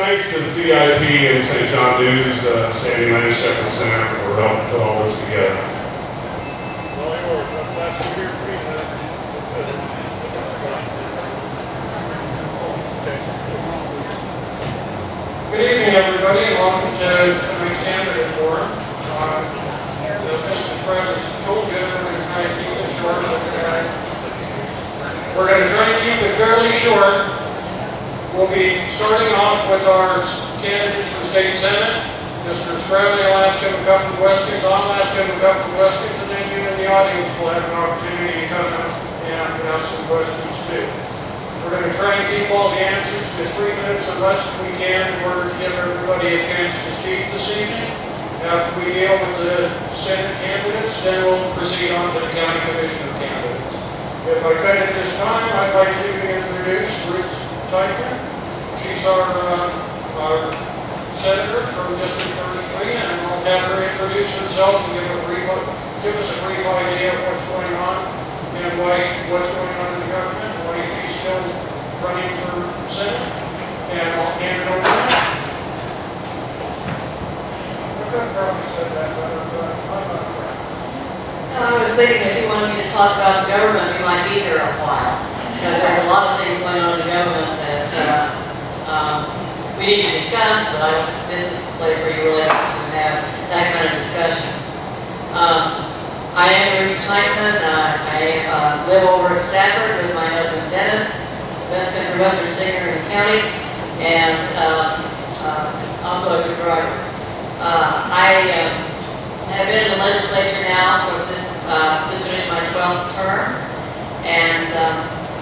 thanks to CIP and St. John News, Sandy Lane Shepherd Center for helping put all this together. That's all yours. That's last year for me. That's good. Good evening, everybody, and welcome to my candidate forum. As Mr. Fred has told you, we're going to try and keep it short. We're going to try and keep it fairly short. We'll be starting off with our candidates for state senate. Mr. Spradley will ask him a couple of questions. I'll ask him a couple of questions, and then you in the audience will have an opportunity to come up and ask some questions too. We're going to try and keep all the answers to 3 minutes or less if we can in order to give everybody a chance to speak this evening. After we deal with the Senate candidates, then we'll proceed on to the County Commissioner candidates. If I could at this time, I'd like to introduce Ruth Teichman. She's our senator from District 33, and I'll have her introduce herself and give us a brief idea of what's going on and what's going on in the government, and why she's still running for Senate. And I'll hand it over to her. I could have probably said that better, but I'm not correct. I was thinking if you wanted me to talk about the government, we might be here a while, because there's a lot of things going on in the government that we need to discuss, but this is the place where you really have to have that kind of discussion. I am Ruth Teichman. I live over at Stafford with my husband Dennis, best country western singer in the county, and also a good driver. I have been in the legislature now for this, just finished my 12th term, and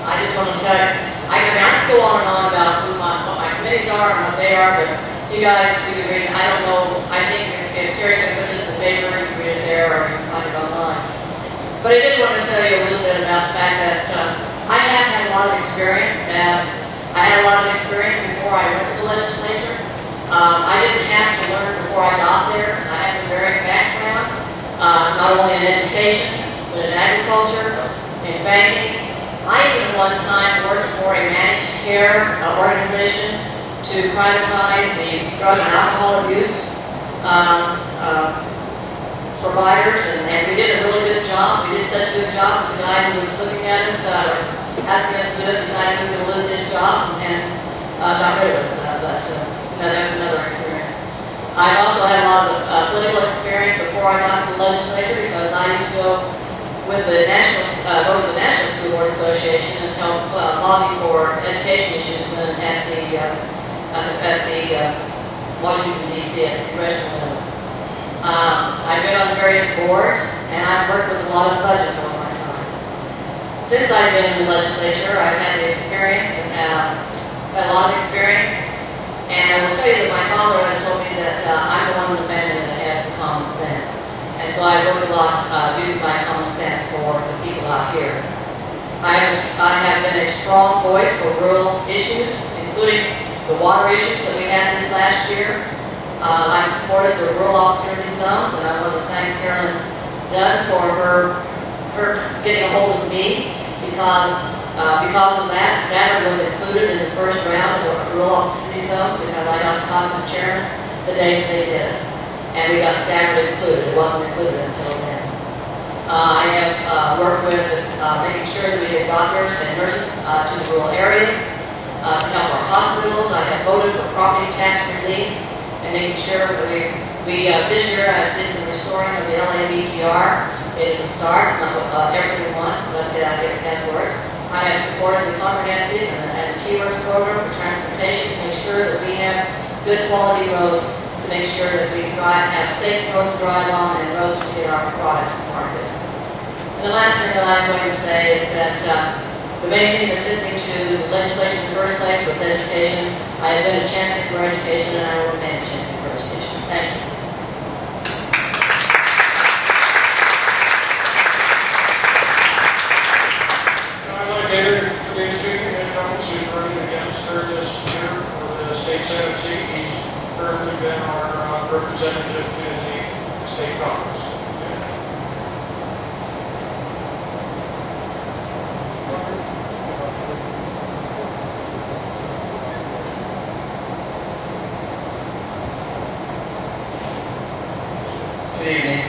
I just want to tell you, I can go on and on about what my committees are and what they are, but you guys, you can read it. I don't know, I think if Terry's going to put this in the paper, you can read it there or you can find it online. But I did want to tell you a little bit about the fact that I have had a lot of experience, and I had a lot of experience before I went to the legislature. I didn't have to learn before I got there. I have a varied background, not only in education, but in agriculture, in banking. I even one time worked for a managed care organization to privatize the drug and alcohol abuse providers, and we did a really good job. We did such a good job. The guy who was looking at us, asking us to do it, decided he was going to lose his job and got rid of us. But that was another experience. I also had a lot of political experience before I got to the legislature, because I used to go with the go to the National School Board Association and help lobby for education issues at the Washington, D.C. at the congressional level. I've been on various boards, and I've worked with a lot of budgets over my time. Since I've been in the legislature, I've had the experience, and had a lot of experience, and I will tell you that my father has told me that I'm the one in the family that has the common sense. And so I worked a lot using my common sense for the people out here. I have been a strong voice for rural issues, including the water issues that we had this last year. I've supported the rural opportunity zones, and I want to thank Carolyn Dunn for her getting a hold of me, because of that, Stafford was included in the first round of the rural opportunity zones, because I got to talk to the chairman the day that they did it. And we got Stafford included. It wasn't included until then. I have worked with making sure that we get doctors and nurses to the rural areas to help our hospitals. I have voted for property tax relief and making sure that we this year I did some restoring of the LABTR. It is a start. It's not everything we want, but it has worked. I have supported the comprehensive and the T-Works program for transportation to make sure that we have good quality roads, to make sure that we have safe roads to drive on and roads to get our products to market. And the last thing that I'm going to say is that the main thing that took me to the legislation in the first place was education. I have been a champion for education, and I will remain a champion for education. Thank you. I'd like to introduce you to Mitch Holmes, who's running against her this year for the state senate seat. He's currently been our representative to the state Congress. Good evening.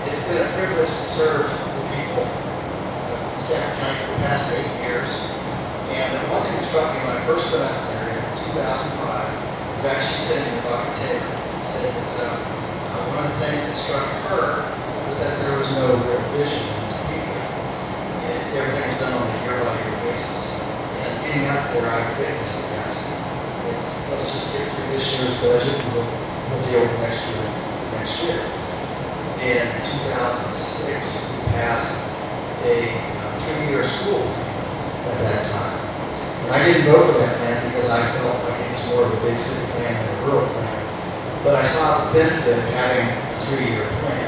It's been a privilege to serve the people of Stafford County for the past 8 years. And one thing that struck me when I first went out there in 2005, in fact, she said to Dr. Taylor, said that one of the things that struck her was that there was no real vision to people. And everything was done on a year-by-year basis. And being out there, I witnessed that. Let's just get through this year's budget and we'll deal with next year. In 2006, we passed a 3-year school plan at that time. And I didn't vote for that plan because I felt like it was more of a big city plan than a rural plan. But I saw the benefit of having a 3-year plan,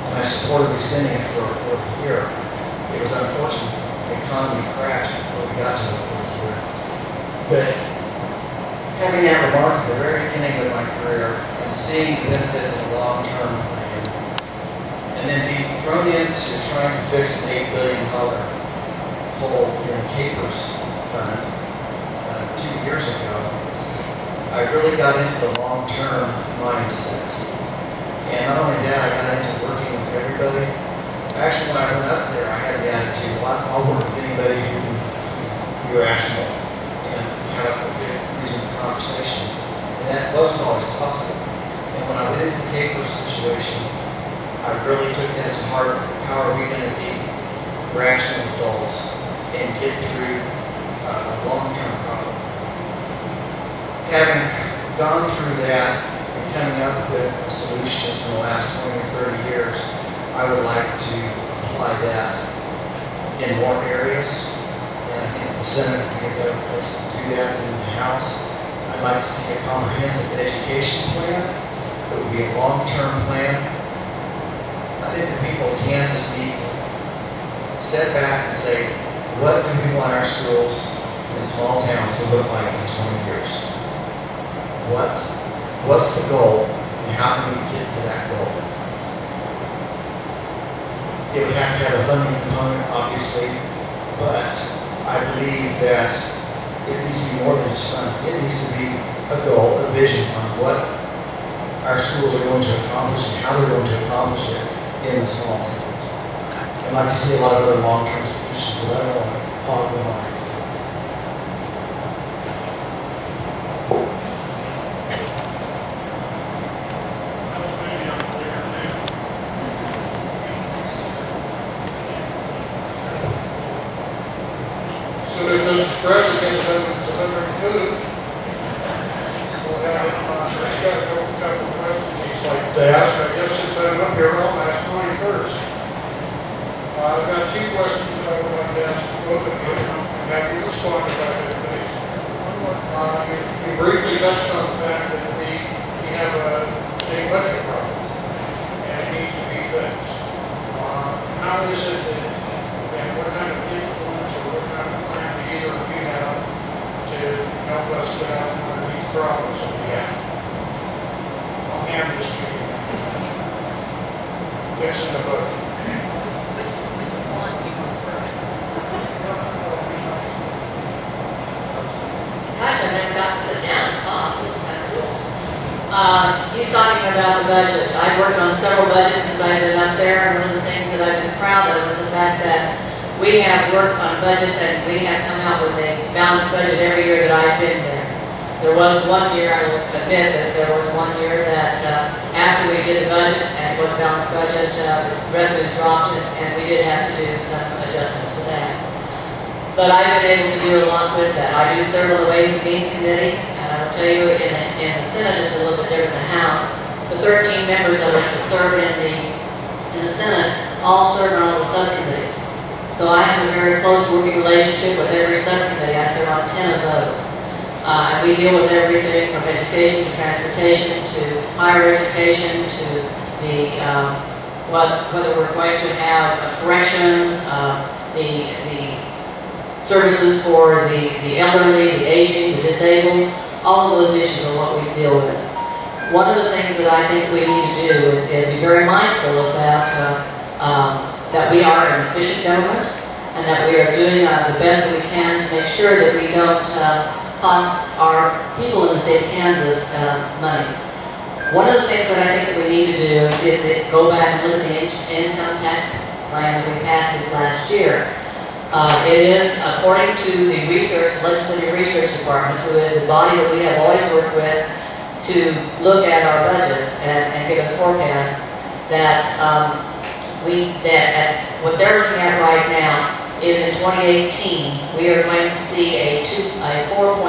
and I supported extending it for a 4th year. It was unfortunate the economy crashed before we got to the 4th year. But having that remark at the very beginning of my career and seeing the benefits of a long-term plan, and then being thrown into trying to fix an $8 billion hole in the Capers Fund 2 years ago, I really got into the long-term mindset. And not only that, I got into working with everybody. Actually, when I went up there, I had the attitude, well, I'll work with anybody who's rational and have a good, reasonable conversation. And that wasn't always possible. And when I went into the Capers situation, I really took that to heart. How are we going to be rational adults and get through a long-term problem? Having gone through that and coming up with solutions in the last 20 or 30 years, I would like to apply that in more areas. And I think the Senate would be a better place to do that than the House. I'd like to see a comprehensive education plan. It would be a long-term plan. I think the people of Kansas need to step back and say, what do we want our schools in small towns to look like in 20 years? What's the goal, and how can we get to that goal? It would have to have a funding component, obviously, but I believe that it needs to be more than just funding. It needs to be a goal, a vision on what our schools are going to accomplish and how they're going to accomplish it in the small towns. I'd like to see a lot of other long-term solutions, but I don't want to hog the lines. So as Mr. Bradley gets done with delivering food, we'll have, he's got a couple of questions he'd like to ask. I guess since I'm up here, I'll ask mine first. I've got 2 questions that I would like to ask both of you, and have you respond to that, please. You briefly touched on the fact that we have a state budget problem, and it needs to be fixed. How is it that, and what kind of influence or what kind of plan do either of you have to help us get out of one of these problems that we have? I'll hand this to you. Fixing the budget. Gosh, I never got to sit down and talk. This is kind of cool. He's talking about the budget. I've worked on several budgets since I've been up there, and one of the things that I've been proud of is the fact that we have worked on budgets and we have come out with a balanced budget every year that I've been there. There was one year, I will admit that there was one year that after we did a budget and it was a balanced budget, the revenues dropped and we did have to do some adjustments to that. But I've been able to do a lot with that. I do serve on the Ways and Means Committee, and I will tell you, in the Senate it's a little bit different than the House. The 13 members of us that serve in the Senate all serve on all the subcommittees. So I have a very close working relationship with every subcommittee. I serve on 10 of those. And we deal with everything from education to transportation to higher education to the whether we're going to have corrections, the services for the elderly, the aging, the disabled. All of those issues are what we deal with. One of the things that I think we need to do is be very mindful about that we are an efficient government and that we are doing the best that we can to make sure that we don't cost our people in the state of Kansas monies. One of the things that I think that we need to do is to go back and look at the income tax plan that we passed this last year. It is, according to the Legislative Research Department, who is the body that we have always worked with to look at our budgets and give us forecasts, that what they're looking at right now is in 2018, we are going to see a $4.5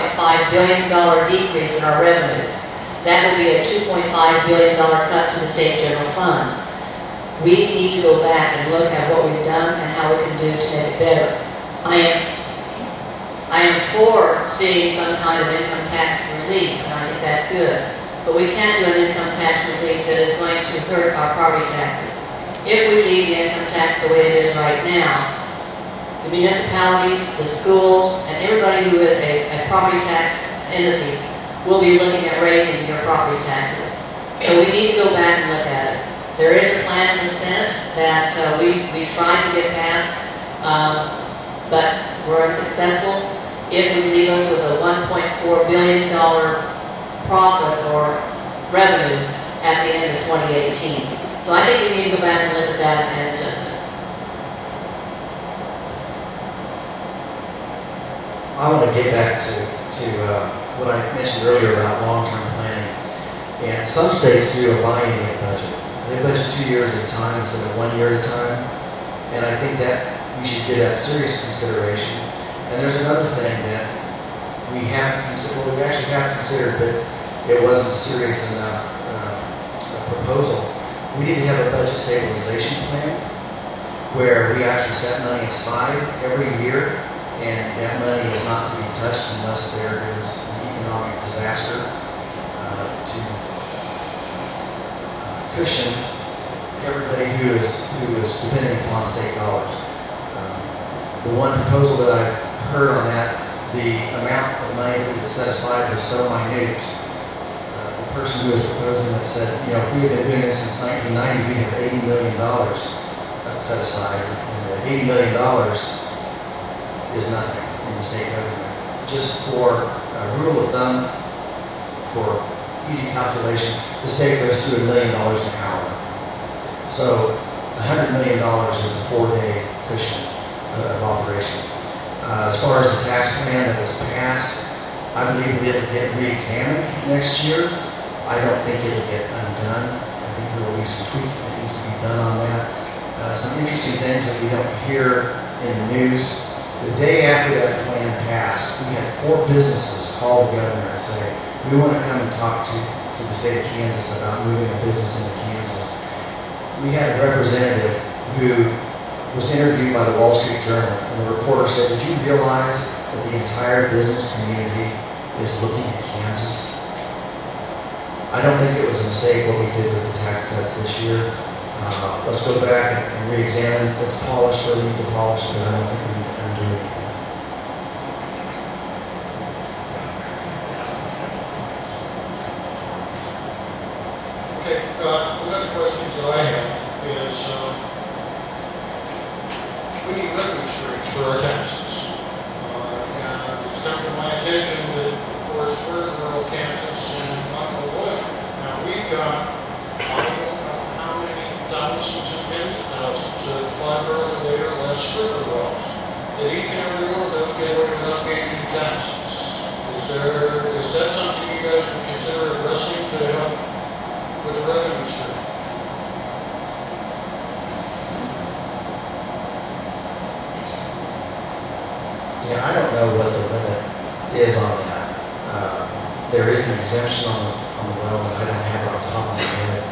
billion decrease in our revenues. That would be a $2.5 billion cut to the state general fund. We need to go back and look at what we've done and how we can do to make it better. I am for seeing some kind of income tax relief, and I think that's good. But we can't do an income tax relief that is going to hurt our property taxes. If we leave the income tax the way it is right now, the municipalities, the schools, and everybody who is a property tax entity will be looking at raising their property taxes. So we need to go back and look at it. There is a plan in the Senate that we tried to get passed, but we're unsuccessful. It would leave us with a $1.4 billion profit or revenue at the end of 2018. So I think we need to go back and look at that and adjust it. I want to get back to what I mentioned earlier about long-term planning. And some states do a biennial budget. They budget 2 years at a time instead of 1 year at a time. And I think that we should give that serious consideration. And there's another thing that we haven't considered, well, we actually have considered, but it wasn't serious enough a proposal. We need to have a budget stabilization plan where we actually set money aside every year, and that money is not to be touched unless there is an economic disaster to cushion everybody who is depending upon state dollars. The one proposal that I heard on that, the amount of money that we could set aside was so minute. The person who was proposing that said, you know, if we had been doing this since 1990, we'd have $80 million set aside. And $80 million is nothing in the state government. Just for a rule of thumb, for easy calculation, the state goes through $1 million an hour. So $100 million is a 4-day cushion of operation. As far as the tax plan that was passed, I believe that it'll get re-examined next year. I don't think it'll get undone. I think there will be some tweaking that needs to be done on that. Some interesting things that we don't hear in the news. The day after that plan passed, we had 4 businesses call the governor and say, we want to come and talk to the state of Kansas about moving a business into Kansas. We had a representative who was interviewed by the Wall Street Journal, and the reporter said, did you realize that the entire business community is looking at Kansas? I don't think it was a mistake what we did with the tax cuts this year. Let's go back and re-examine. Let's polish where we need to polish, but I don't think we need to undo anything. Okay, another question that I have is, we need revenue streams for our taxes. And it's come to my attention that, of course, we're in rural Kansas and not in the wood. Now, we've got, I don't know how many thousands and tens of thousands of fiber or less stripper wells that each and every one of those get away without paying any taxes. Is that something you guys would consider addressing to help with the revenue stream? Yeah, I don't know what the limit is on that. There is an exemption on the well, and I don't have it off the top of my head.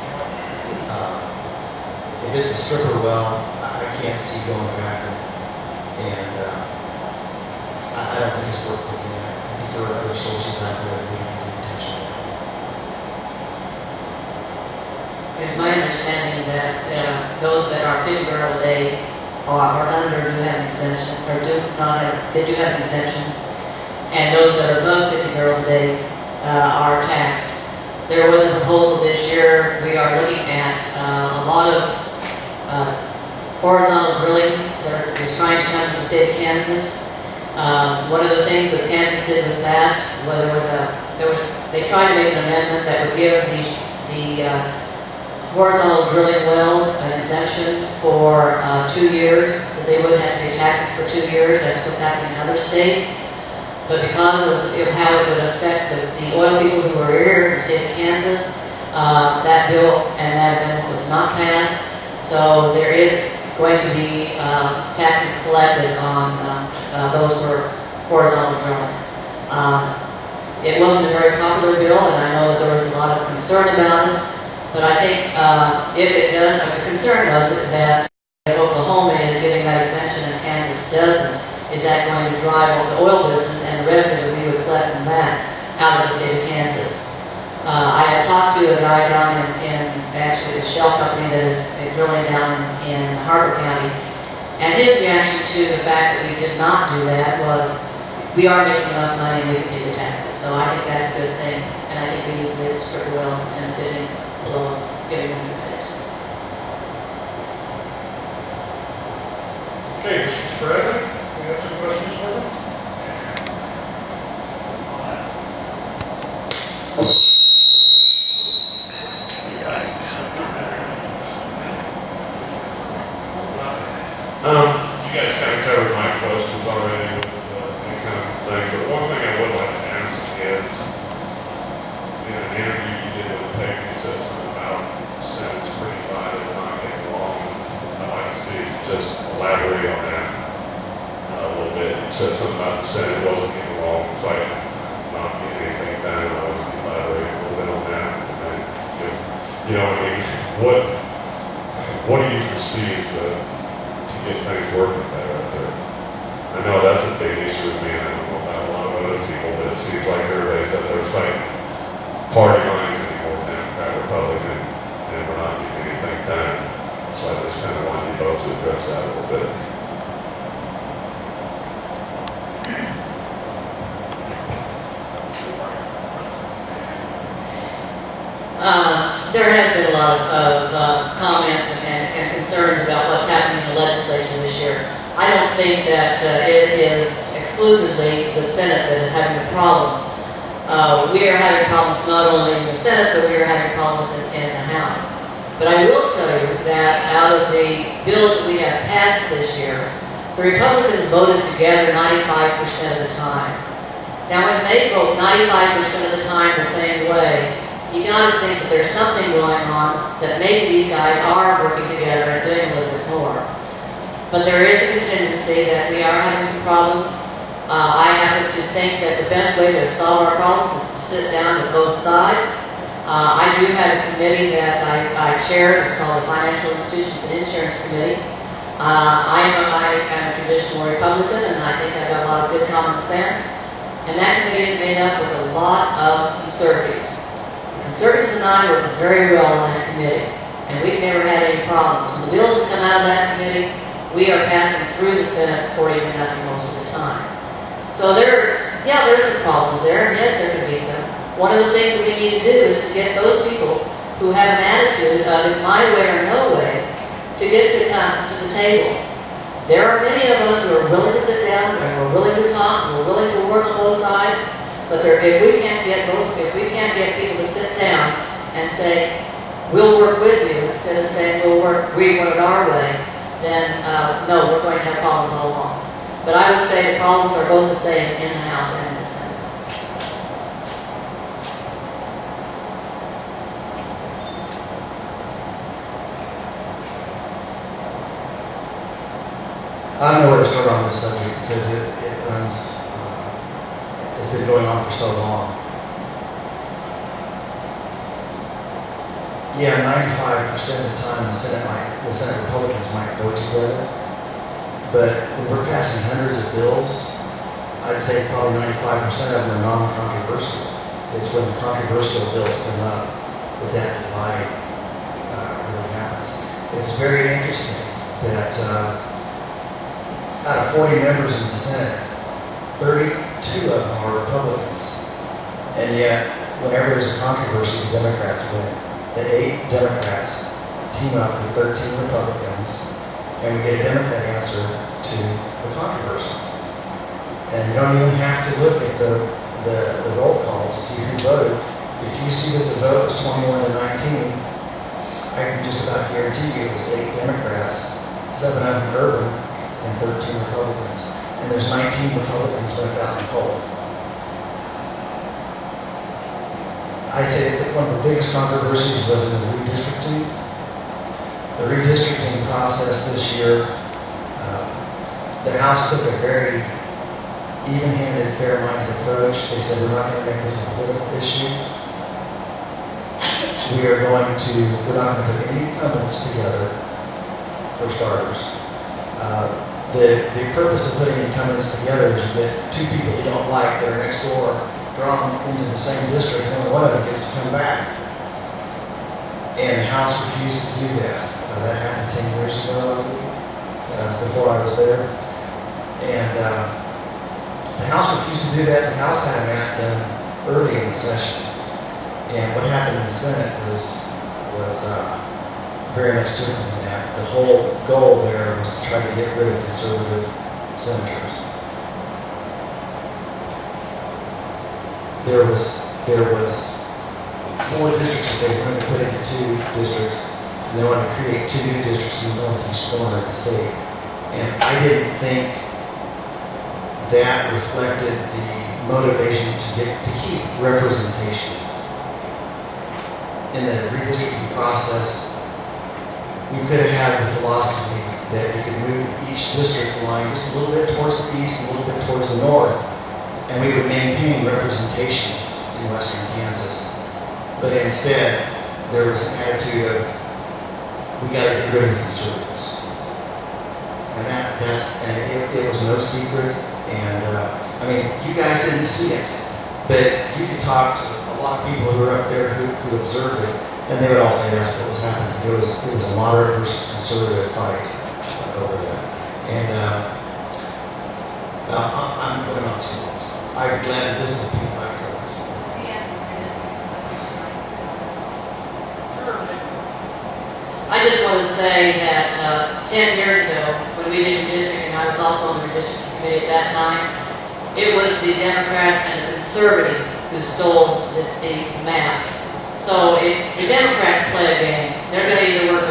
If it's a stripper well, I can't see going back and I don't think it's worth looking at. I think there are other sources out there that we need to pay attention to. It's my understanding that those that are 50 barrels a day or under do have an exemption, or they do have an exemption, and those that are above 50 barrels a day are taxed. There was a proposal this year. We are looking at a lot of horizontal drilling that is trying to come to the state of Kansas. One of the things that Kansas did with that, they tried to make an amendment that would give the the horizontal drilling wells, an exemption for 2 years, that they wouldn't have to pay taxes for 2 years. That's what's happening in other states. But because of how it would affect the oil people who are here in the state of Kansas, that bill and that amendment was not passed. So there is going to be taxes collected on those who are horizontal drilling. It wasn't a very popular bill, and I know that there was a lot of concern about it. But I think if it does, the concern was that if Oklahoma is giving that exemption and Kansas doesn't, is that going to drive the oil business and the revenue that we would collect from that out of the state of Kansas? I had talked to a guy down in actually a shell company that is drilling down in Harbor County, and his reaction to the fact that we did not do that was, we are making enough money and we can pay the taxes. So I think that's a good thing, and I think we need to be able to strip the wells and fitting below giving them the six. Okay, Mr. Bradley, we have some questions for them? You guys kind of covered my questions already with that kind of thing, but one thing I would like to ask is, in an interview you did with the paper, you said something about the Senate's pretty divided and not getting along. I'd like to see you just elaborate on that a little bit. You said something about the Senate wasn't getting along, fighting, not getting anything done. I want to elaborate a little bit on that. And then, you know, I mean, what do you foresee as to get things working better out there? I know that's a big issue with me, and I don't know about a lot of other people, but it seems like everybody's up there fighting party lines anymore, Democrat, Republican, and we're not getting anything done. So I just kind of want you both to address that a little bit. There has been a lot of comments and concerns about what's happening in the legislature this year. I don't think that it is exclusively the Senate that is having a problem. We are having problems not only in the Senate, but we are having problems in the House. But I will tell you that out of the bills that we have passed this year, the Republicans voted together 95% of the time. Now, when they vote 95% of the time the same way, you got to think that there's something going on, that maybe these guys are working together and doing a little bit more. But there is a contingency that we are having some problems. I happen to think that the best way to solve our problems is to sit down with both sides. I do have a committee that I chair. It's called the Financial Institutions and Insurance Committee. I am a traditional Republican, and I think I've got a lot of good common sense. And that committee is made up with a lot of conservatives. Conservatives and I work very well on that committee, and we've never had any problems. And the bills that come out of that committee, we are passing through the Senate 40 to nothing most of the time. So there's some problems there, and yes, there can be some. One of the things that we need to do is to get those people who have an attitude of it's my way or no way to get to the table. There are many of us who are willing to sit down, and we're willing to talk, and we're willing to work on both sides. But if we can't get people to sit down and say, we'll work with you, instead of saying we want it our way, then no, we're going to have problems all along. But I would say the problems are both the same in the House and in the Senate. I don't know where to start on this subject because it runs, it's been going on for so long. Yeah, 95% of the time the Senate Republicans might go together, but when we're passing hundreds of bills, I'd say probably 95% of them are non-controversial. It's when the controversial bills come up that divide really happens. It's very interesting that out of 40 members in the Senate, 32 of them are Republicans. And yet, whenever there's a controversy, the Democrats win. The 8 Democrats team up with 13 Republicans, and we get a Democrat answer to the controversy. And you don't even have to look at the roll call to see who voted. If you see that the vote was 21 to 19, I can just about guarantee you it was 8 Democrats, 7 of them urban, and 13 Republicans. And there's 19 Republicans went out and polled. I say that one of the biggest controversies was in the redistricting. The redistricting process this year, the House took a very even-handed, fair-minded approach. They said, we're not going to make this a political issue. We're not going to put any incumbents together, for starters. The purpose of putting incumbents together is you get two people you don't like that are next door, drawn into the same district, and only one of them gets to come back. And the House refused to do that. That happened 10 years ago, before I was there. And the House refused to do that. The House had an act done early in the session. And what happened in the Senate was very much different than that. The whole goal there was to try to get rid of conservative senators. There was 4 districts that they were going to put into 2 districts, and they wanted to create 2 new districts in the northeast corner of the state. And I didn't think that reflected the motivation to keep representation. In the redistricting process, we could have had the philosophy that you could move each district line just a little bit towards the east and a little bit towards the north, and we would maintain representation in western Kansas. But instead, there was an attitude of, we got to get rid of the conservatives. And it was no secret, and I mean, you guys didn't see it, but you could talk to a lot of people who were up there who observed it, and they would all say that's what was happening. It was a moderate versus conservative fight over there. And I'm going on too long. I'm glad that this will be like yours. I just want to say that 10 years ago, when we did redistricting, I was also on the redistricting committee at that time, it was the Democrats and the conservatives who stole the map. So it's the Democrats play a game. They're going to either work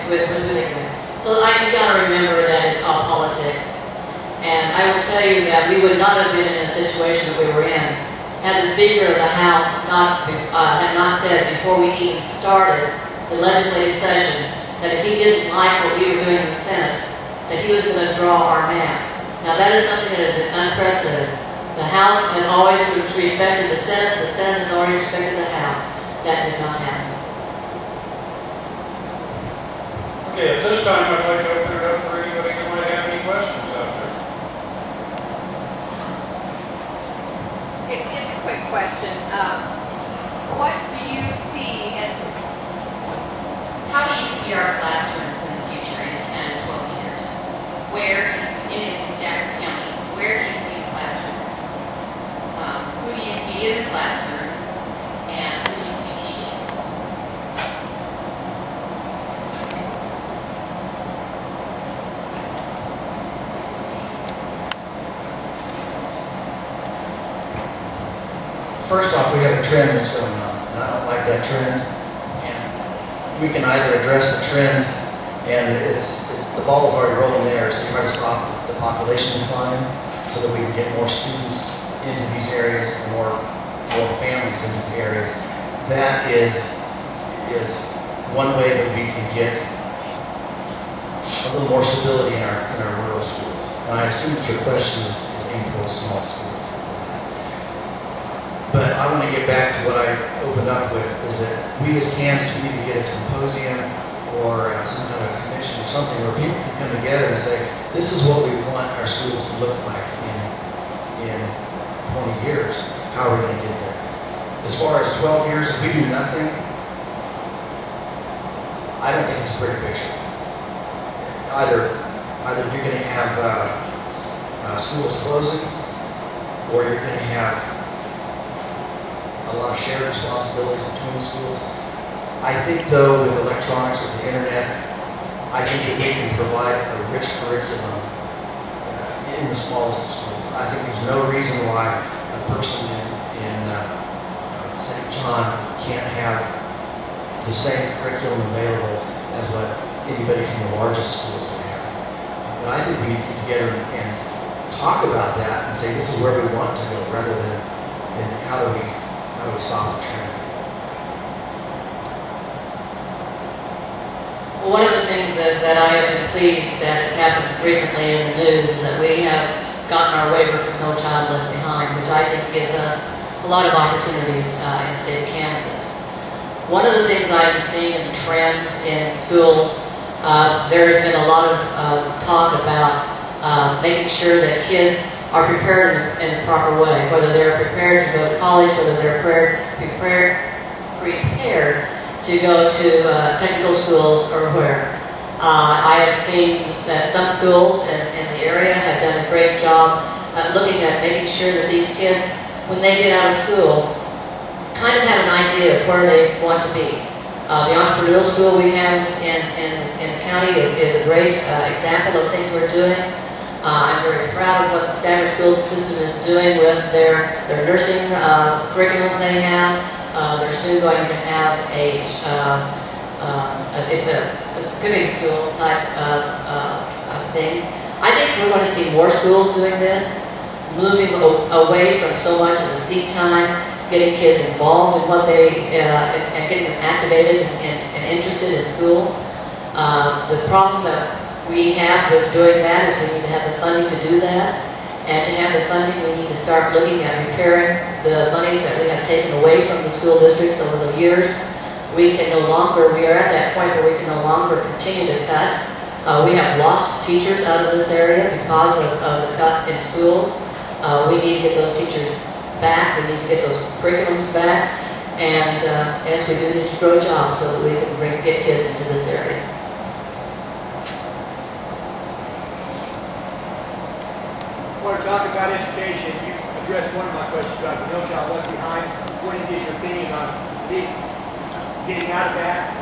with who they can. So you got to remember that it's all politics. And I will tell you that we would not have been in a situation that we were in had the Speaker of the House had not said before we even started the legislative session that if he didn't like what we were doing in the Senate, that he was going to draw our map. Now that is something that has been unprecedented. The House has always respected the Senate has always respected the House. That did not happen. Okay, at this time, I'd like to open it up for anybody who might have any questions out there. It's a quick question. What do you see as, how do you see our classrooms in the future in 10, 12 years? Where is, in Stafford County, where do you see the classrooms? Who do you see in the classroom? And who do you see teaching? First off, we have a trend that's going on, and I don't like that trend. And we can either address the trend, and the ball is already rolling there, so try to stop the population decline, so that we can get more students into these areas and more families into the areas. That is one way that we can get a little more stability in our rural schools. And I assume that your question is aimed towards small schools. But I want to get back to what I opened up with, is that we as Kansas need to get a symposium or some kind of commission or something where people can come together and say, this is what we want our schools to look like in 20 years. How are we going to get there? As far as 12 years, if we do nothing, I don't think it's a pretty picture. Either you're going to have schools closing, or you're going to have a lot of shared responsibilities between schools. I think, though, with electronics, with the internet, I think that we can provide a rich curriculum in the smallest of schools. I think there's no reason why a person in St. Wichita can't have the same curriculum available as what anybody from the largest schools would have. But I think we need to get together and talk about that and say this is where we want to go, rather than how do we stop the trend. Well, one of the things that I have been pleased that has happened recently in the news is that we have gotten our waiver from No Child Left Behind, which I think gives us a lot of opportunities in the state of Kansas. One of the things I'm seeing in trends in schools, there's been a lot of talk about making sure that kids are prepared in the proper way, whether they're prepared to go to college, whether they're prepared to go to technical schools or where. I have seen that some schools in the area have done a great job of looking at making sure that these kids, when they get out of school, kind of have an idea of where they want to be. The entrepreneurial school we have in the county is a great example of things we're doing. I'm very proud of what the Standard School System is doing with their nursing curriculums they have. They're soon going to have it's a cooking school type of thing. I think we're going to see more schools doing this, moving away from so much of the seat time, getting kids involved in what they, and getting them activated and interested in school. The problem that we have with doing that is we need to have the funding to do that. And to have the funding, we need to start looking at repairing the monies that we have taken away from the school districts over the years. We are at that point where we can no longer continue to cut. We have lost teachers out of this area because of the cut in schools. We need to get those teachers back. We need to get those curriculums back. And yes, we do need to grow jobs so that we can get kids into this area. I want to talk about education. You addressed one of my questions about the No Child Left Behind. What is your opinion on getting out of that,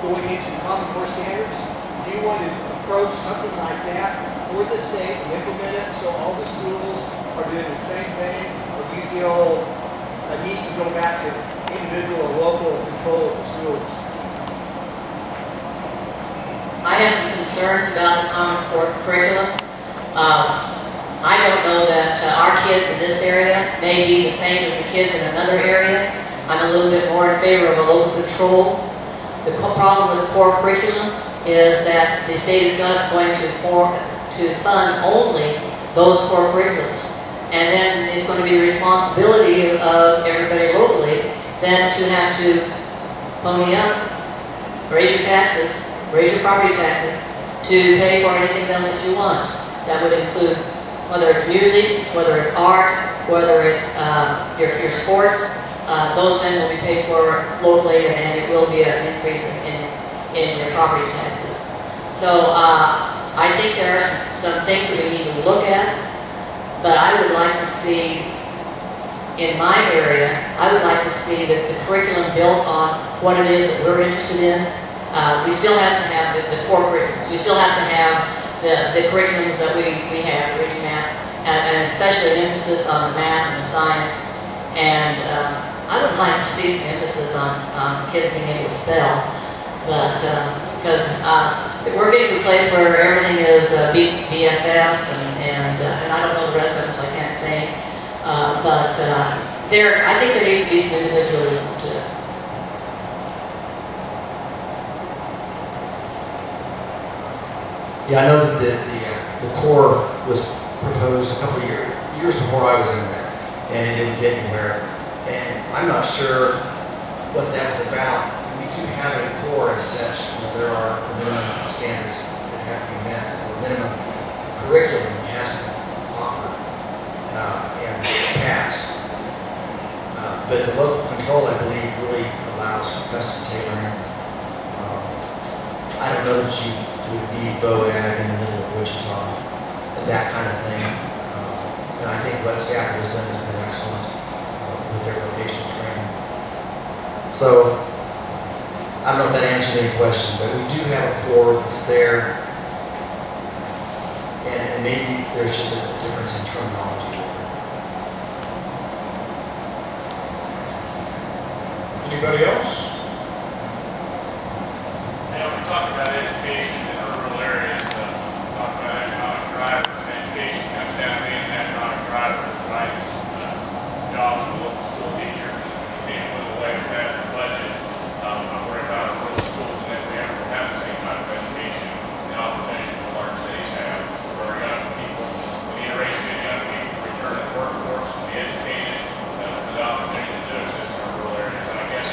going into the Common Core standards? Do you want to approach something like that for the state and implement it so all the schools are doing the same thing? Or do you feel a need to go back to individual or local control of the schools? I have some concerns about the Common Core curriculum. I don't know that our kids in this area may be the same as the kids in another area. I'm a little bit more in favor of a local control. The problem with the core curriculum is that the state is not going to fund only those core curriculums. And then it's going to be the responsibility of everybody locally then to have to pony up, raise your taxes, raise your property taxes to pay for anything else that you want. That would include whether it's music, whether it's art, whether it's your sports, those then will be paid for locally, and it will be an increase in your property taxes. So I think there are some things that we need to look at, but I would like to see, in my area, I would like to see the curriculum built on what it is that we're interested in. We still have to have the core curriculums. We still have to have the curriculums that we have, reading, math, and especially an emphasis on the math and the science. And I would like to see some emphasis on kids being able to spell, but because we're getting to a place where everything is BFF, and I don't know the rest of them, so I can't say. But I think there needs to be some individualism to it. Yeah, I know that the core was proposed a couple of years before I was in there, and it didn't get anywhere. And I'm not sure what that was about. We do have a core as such. There are minimum standards that have to be met, or minimum curriculum that has to be offered and passed. But the local control, I believe, really allows for custom tailoring. I don't know that you would need VOAG in the middle of Wichita, that kind of thing. And I think what staff has done has been excellent with their vocational training. So, I don't know if that answers any question, but we do have a core that's there, and maybe there's just a difference in terminology. Anybody else? You know, we talk about education in our rural areas, talk about economic drivers, and education comes down to being an economic driver, provides jobs for local school teachers, as we continue to move away from that in the budget. I'm worried about our rural schools and if we ever have the same type of education and opportunities that large cities have, where our young people, we need to raise good young people to return to the workforce, to be educated, for the opportunities that do exist in our rural areas. And I guess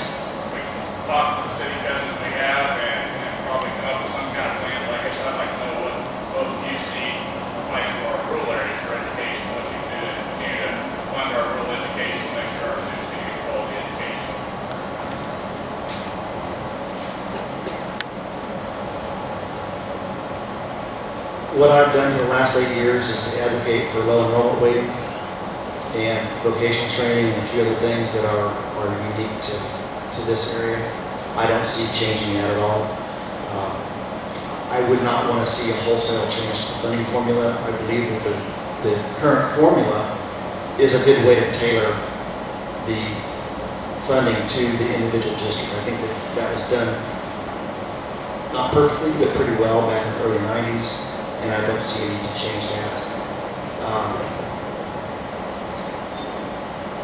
we can talk to the city cousins we have and probably come up with some kind of plan. But I guess I'd like to know what both of you see a plan for our rural areas for education, what you can do to continue to fund our rural education, make sure our students can get quality education. What I've done for the last 8 years is to advocate for low enrollment weighting and vocational training and a few other things that are unique to this area. I don't see changing that at all. I would not want to see a wholesale change to the funding formula. I believe that the current formula is a good way to tailor the funding to the individual district. I think that was done not perfectly, but pretty well back in the early 90s, and I don't see a need to change that.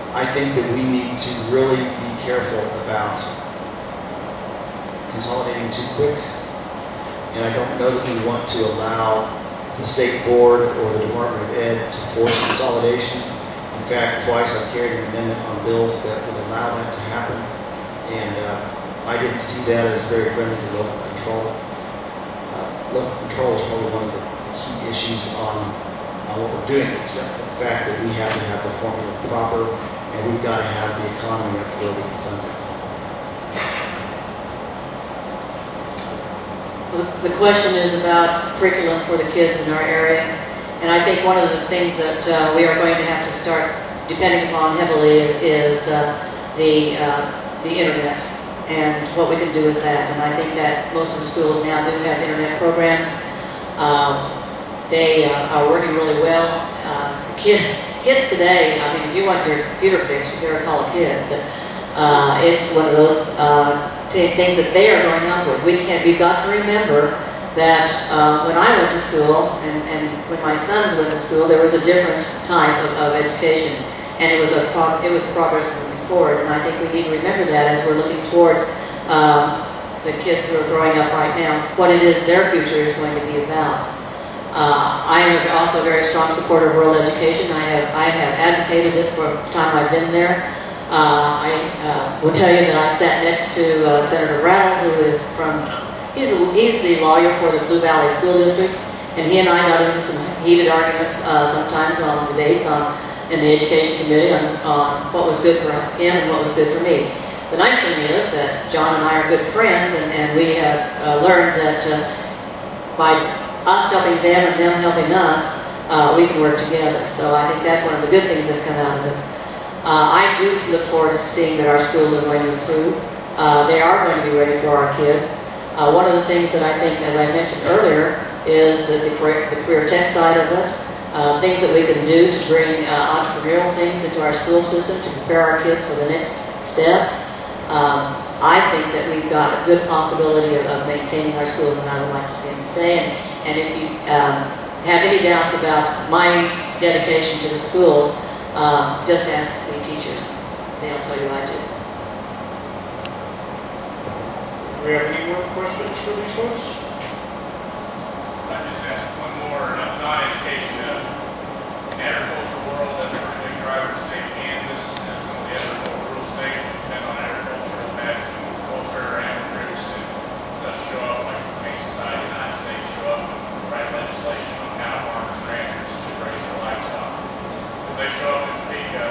I think that we need to really be careful about consolidating too quick, and I don't know that we want to allow the state board or the Department of Ed to force consolidation. In fact, twice I've carried an amendment on bills that would allow that to happen, and I didn't see that as very friendly to local control. Local control is probably one of the key issues on what we're doing, except for the fact that we have to have the formula proper, and we've got to have the economy up to where we can fund it. The question is about curriculum for the kids in our area, and I think one of the things that we are going to have to start depending upon heavily is the internet and what we can do with that. And I think that most of the schools now do have internet programs. They are working really well. Kids today, I mean, if you want your computer fixed, you better call a kid. But it's one of those things that they are growing up with. We've got to remember that when I went to school and when my sons went to school, there was a different type of education, and it was progress moving forward. And I think we need to remember that as we're looking towards the kids who are growing up right now, what it is their future is going to be about. I am also a very strong supporter of rural education. I have advocated it for the time I've been there. I will tell you that I sat next to Senator Rattle, who is he's the lawyer for the Blue Valley School District, and he and I got into some heated arguments sometimes on debates in the Education Committee on what was good for him and what was good for me. The nice thing is that John and I are good friends, and we have learned that by us helping them and them helping us, we can work together. So I think that's one of the good things that have come out of it. I do look forward to seeing that our schools are going to improve. They are going to be ready for our kids. One of the things that I think, as I mentioned earlier, is that the career tech side of it, things that we can do to bring entrepreneurial things into our school system to prepare our kids for the next step. I think that we've got a good possibility of maintaining our schools, and I would like to see them stay. And if you have any doubts about my dedication to the schools, just ask the teachers. They'll tell you I do. Do we have any more questions for these folks? I just asked one more, non-education, in the agricultural world, that's a pretty big driver in the state of Kansas, and some of the other more rural states that depend on agriculture have had some welfare animal groups and such show up, like the Humane Society of the United States show up and write legislation on how farmers and ranchers should raise their livestock. If they show up in Topeka,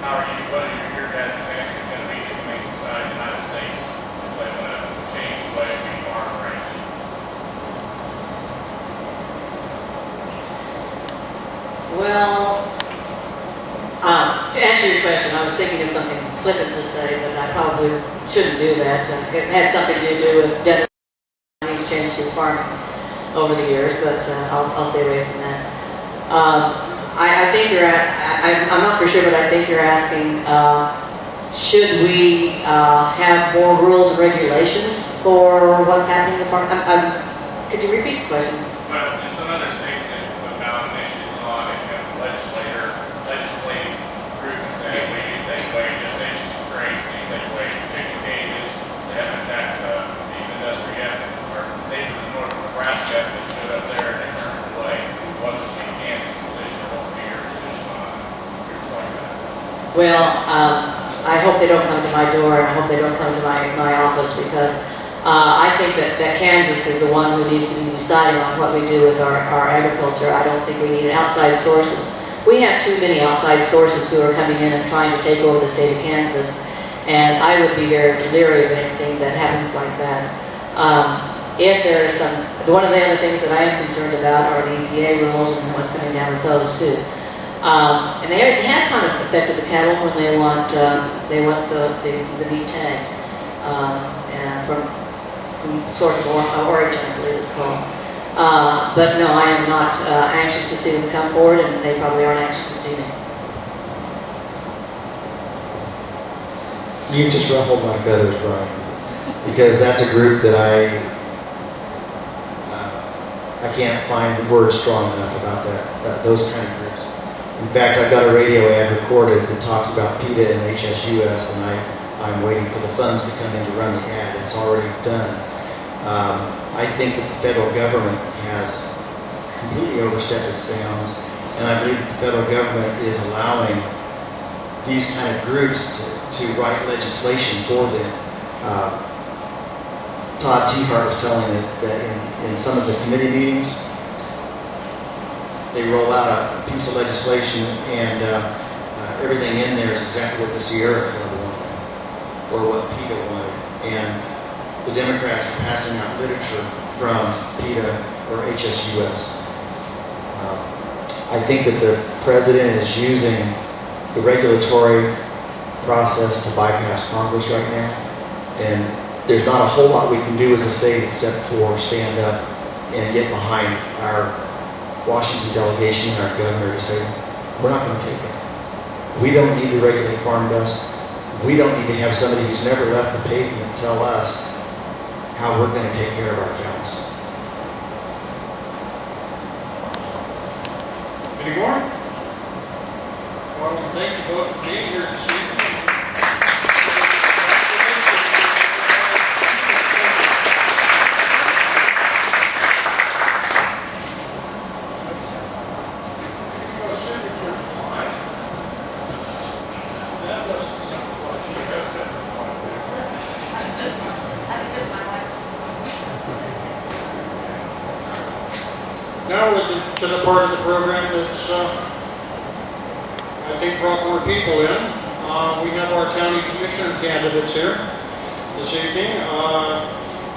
how are you, what are your guys' answer is going to be to the Humane Society of the United States if they want to change the way we farm and ranch? Well, to answer your question, I was thinking of something flippant to say, but I probably shouldn't do that. It had something to do with Dennis. He's changed his farming over the years, but I'll stay away from that. I think I'm not for sure, but I think you're asking should we have more rules and regulations for what's happening in the farm? Could you repeat the question? Well, in some other states, they put ballot initiatives on, and have a legislative group and say, we need to take away gestation rates, we need to take away chicken cages, they haven't attacked the industry yet, or they from the north of Nebraska, they stood up there and they turned it away. What would be Kansas' position, what would be your position on groups like that? Well, I hope they don't come to my door, and I hope they don't come to my office, because I think that Kansas is the one who needs to be deciding on what we do with our agriculture. I don't think we need outside sources. We have too many outside sources who are coming in and trying to take over the state of Kansas, and I would be very leery of anything that happens like that. If there is one of the other things that I am concerned about are the EPA rules and what's coming down with those too. And they have kind of affected the cattle when they want the meat tag, and from source of origin, I believe it's called. But no, I am not anxious to see them come forward, and they probably aren't anxious to see me. You've just ruffled my feathers, Brian, because that's a group that I can't find words strong enough about those kind of groups. In fact, I've got a radio ad recorded that talks about PETA and HSUS, and I'm waiting for the funds to come in to run the ad. It's already done. I think that the federal government has completely overstepped its bounds, and I believe that the federal government is allowing these kind of groups to write legislation for them. Todd Tehart was telling me that in some of the committee meetings, they roll out a piece of legislation, and everything in there is exactly what the Sierra Club wanted, or what PETA wanted. And the Democrats are passing out literature from PETA or HSUS. I think that the president is using the regulatory process to bypass Congress right now, and there's not a whole lot we can do as a state except for stand up and get behind our Washington delegation and our governor to say, we're not going to take it. We don't need to regulate farm dust. We don't need to have somebody who's never left the pavement tell us how we're going to take care of our cows. Any more? Well, I want to thank you both for being here this evening. Now we're to the part of the program that's, I think, brought more people in. We have our county commissioner candidates here this evening.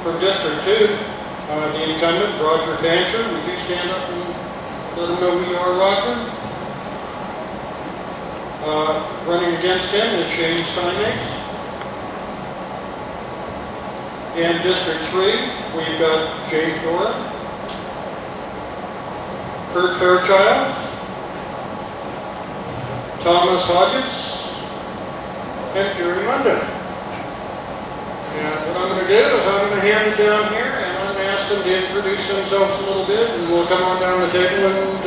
From District 2, the incumbent, Roger Fancher. Would you stand up and let them know who you are, Roger? Running against him is Shane Steinmates. In District 3, we've got James Dora, Kurt Fairchild, Thomas Hodges, and Jerry Munden. And what I'm going to do is I'm going to hand it down here, and I'm going to ask them to introduce themselves a little bit, and we'll come on down the table, and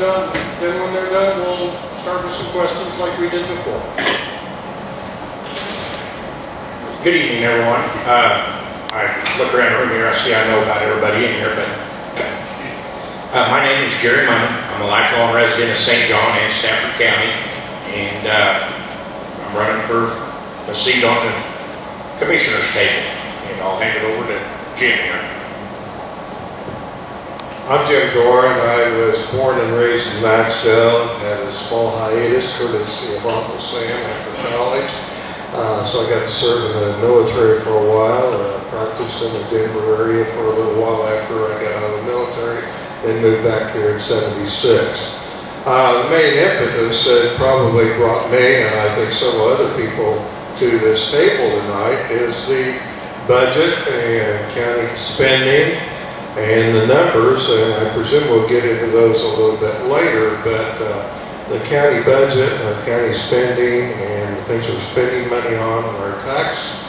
then when they're done, we'll start with some questions like we did before. Good evening, everyone. I look around the room here, I see I know about everybody in here, but my name is Jerry Munden. I'm a lifelong resident of St. John and Stafford County, and I'm running for a seat on the commissioner's table, and I'll hand it over to Jim here. I'm Jim Doran. I was born and raised in Maxwell, had a small hiatus courtesy of Uncle Sam after college. So I got to serve in the military for a while, practiced in the Denver area for a little while after I got out of the military, then moved back here in '76. The main impetus that probably brought me, and I think several other people, to this table tonight is the budget and county spending and the numbers, and I presume we'll get into those a little bit later, but the county budget, our county spending, and the things we're spending money on, and our tax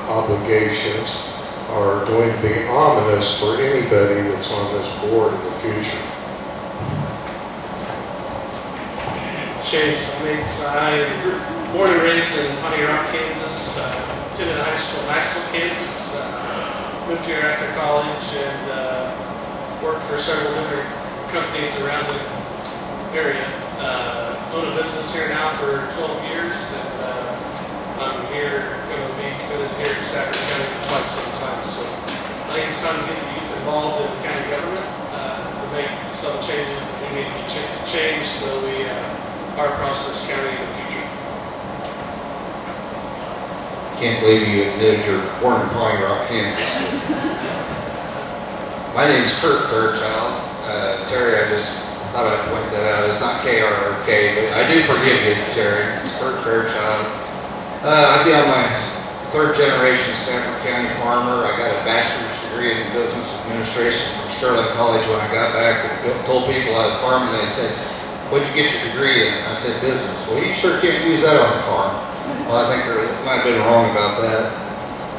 obligations are going to be ominous for anybody that's on this board in the future. Shane Summings. I born and raised in Honey Rock, Kansas. Attended high school in Maxwell, Kansas. Moved here after college and worked for several different companies around the area. Own a business here now for 12 years, and I'm here, going to be committed here in Stafford County for quite some time. So I think it's time to get the youth involved in county government to make some changes that we need to be changed so we are a prosperous county in the future. Can't believe you admitted you're born in Pine Rock, Kansas. My name is Kurt Fairchild. Terry, I just thought I'd point that out. It's not K-R-R-K, but I do forgive you, Terry. It's Kurt Fairchild. I'd be on my third generation Stafford County farmer. I got a bachelor's degree in business administration from Sterling College when I got back. I told people I was farming, they said, "What'd you get your degree in?" I said, "Business." "Well, you sure can't use that on the farm." Well, I think there might have been wrong about that.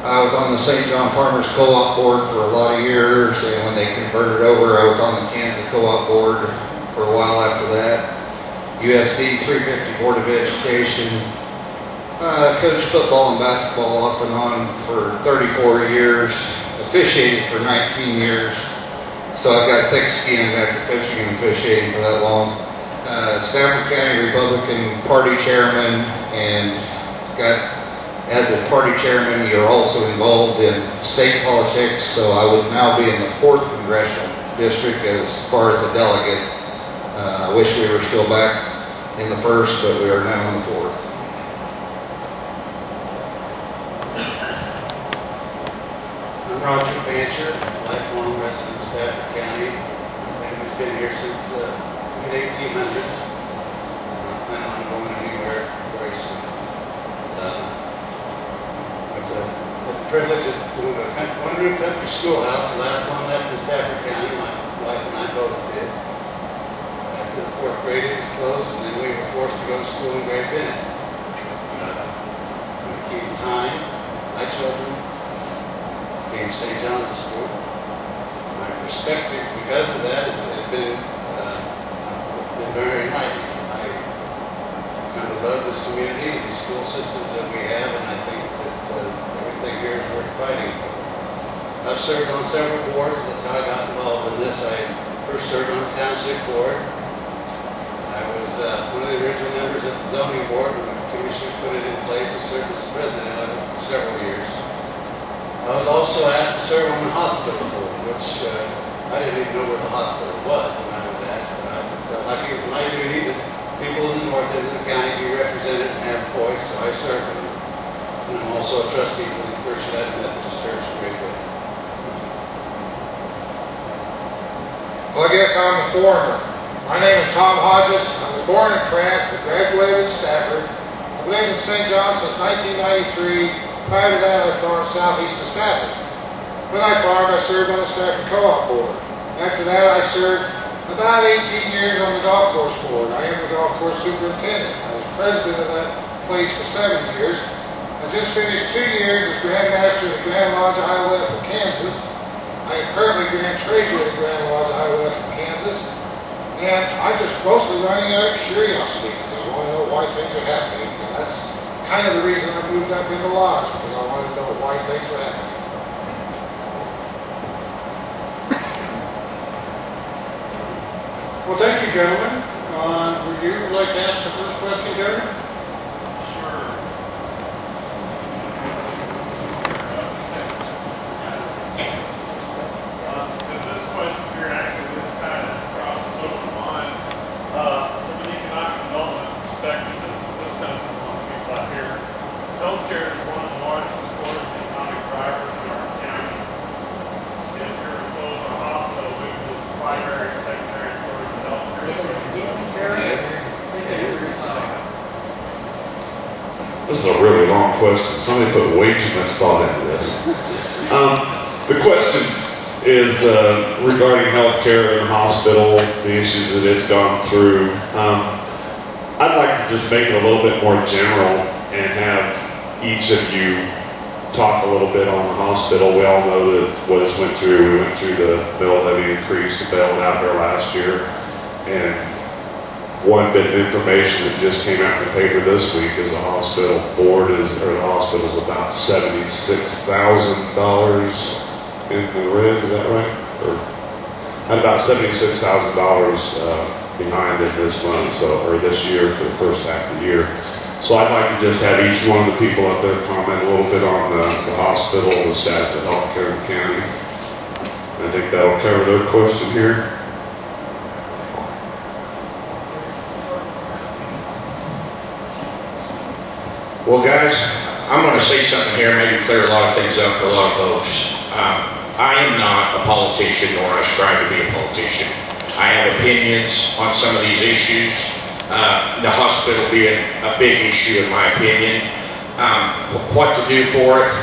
I was on the St. John Farmers Co-op board for a lot of years, and when they converted over, I was on the Kansas Co-op board for a while after that. USD 350 Board of Education. Coached football and basketball off and on for 34 years. Officiated for 19 years. So I've got thick skin after coaching and officiating for that long. Stafford County Republican Party Chairman, and as a party chairman, you're also involved in state politics, so I would now be in the 4th Congressional District as far as a delegate. I wish we were still back in the 1st, but we are now in the 4th. I'm Roger Fancher, lifelong resident of Stafford County. I've been here since the mid-1800s. I plan on going anywhere very soon. The privilege of going to a one-room country schoolhouse, the last one left in Stafford County. My wife and I both did. After the 4th grade, it was closed, and then we were forced to go to school in Great Bend. We keep time. My children came to St. John's School. My perspective, because of that, has been very enlightening. I kind of love this community, these school systems that we have, and I think that everything here is worth fighting for. I've served on several boards. That's how I got involved in this. I first served on the township board. I was one of the original members of the zoning board when the commissioners put it in place. I served as president of it for several years. I was also asked to serve on the hospital board, which I didn't even know where the hospital was when I was asked. But I felt like it was my duty that people in the north end of the county be represented and have a voice, so I served on it. And I'm also a trustee for the First United Methodist Church in Great Bend. Well, I guess I'm a foreigner. My name is Tom Hodges. I was born in Pratt, but graduated in Stafford. I've lived in St. John since 1993. Prior to that, I farmed southeast of Stafford. When I farmed, I served on the Stafford Co-op board. After that, I served about 18 years on the golf course board. I am the golf course superintendent. I was president of that place for 7 years. I just finished 2 years as Grand Master of the Grand Lodge IOF of Kansas. I am currently Grand Treasurer of the Grand Lodge IOF of Kansas. And I'm just mostly running out of curiosity because I want to know why things are happening. And that's kind of the reason I moved up into lodge, because I wanted to know why things were happening. Well, thank you, gentlemen. Would you like to ask the first question, Terry? Sure. Because this question here actually is kind of crosses over the line. From an economic development perspective, this comes from a lot of people out here. Healthcare is one of the largest employers and economic drivers in our county. If you're close to a hospital, we will primary, secondary, and tertiary healthcare services. This is a really long question. Somebody put way too much thought into this. The question is regarding healthcare and hospital, the issues that it's gone through. just make it a little bit more general and have each of you talk a little bit on the hospital. We all know that what it went through. We went through the mill levy increase to bail it out there last year. And one bit of information that just came out in the paper this week is the hospital board is, or the hospital is about $76,000 in the red, is that right? Or at about $76,000 behind it this month, so, or this year for the first half of the year. So I'd like to just have each one of the people up there comment a little bit on the hospital, the status of healthcare in the county. I think that'll cover their question here. Well, guys, I'm going to say something here, maybe clear a lot of things up for a lot of folks. I am not a politician, nor I strive to be a politician. I have opinions on some of these issues. The hospital being a big issue, in my opinion. What to do for it,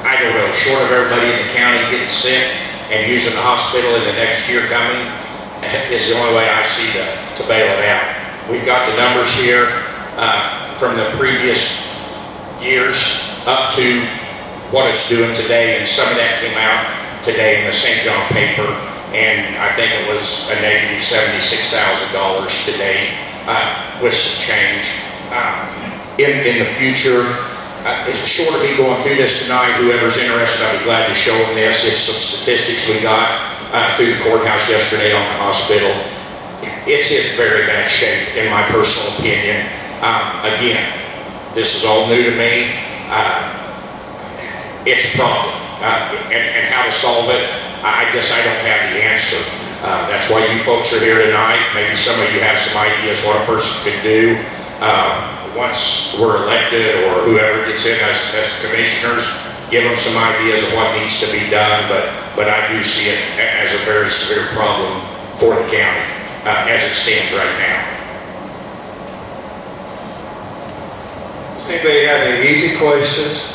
I don't know. Short of everybody in the county getting sick and using the hospital in the next year coming, is the only way I see to bail it out. We've got the numbers here from the previous years up to what it's doing today, and some of that came out today in the St. John paper, and I think it was a negative $76,000 today with some change. In the future, it's short of me going through this tonight. Whoever's interested, I'll be glad to show them this. It's some statistics we got through the courthouse yesterday on the hospital. It's in very bad shape, in my personal opinion. Again, this is all new to me. It's a problem. And how to solve it, I guess I don't have the answer. That's why you folks are here tonight. Maybe some of you have some ideas what a person could do once we're elected, or whoever gets in as commissioners, give them some ideas of what needs to be done. But I do see it as a very severe problem for the county as it stands right now. Does anybody have any easy questions?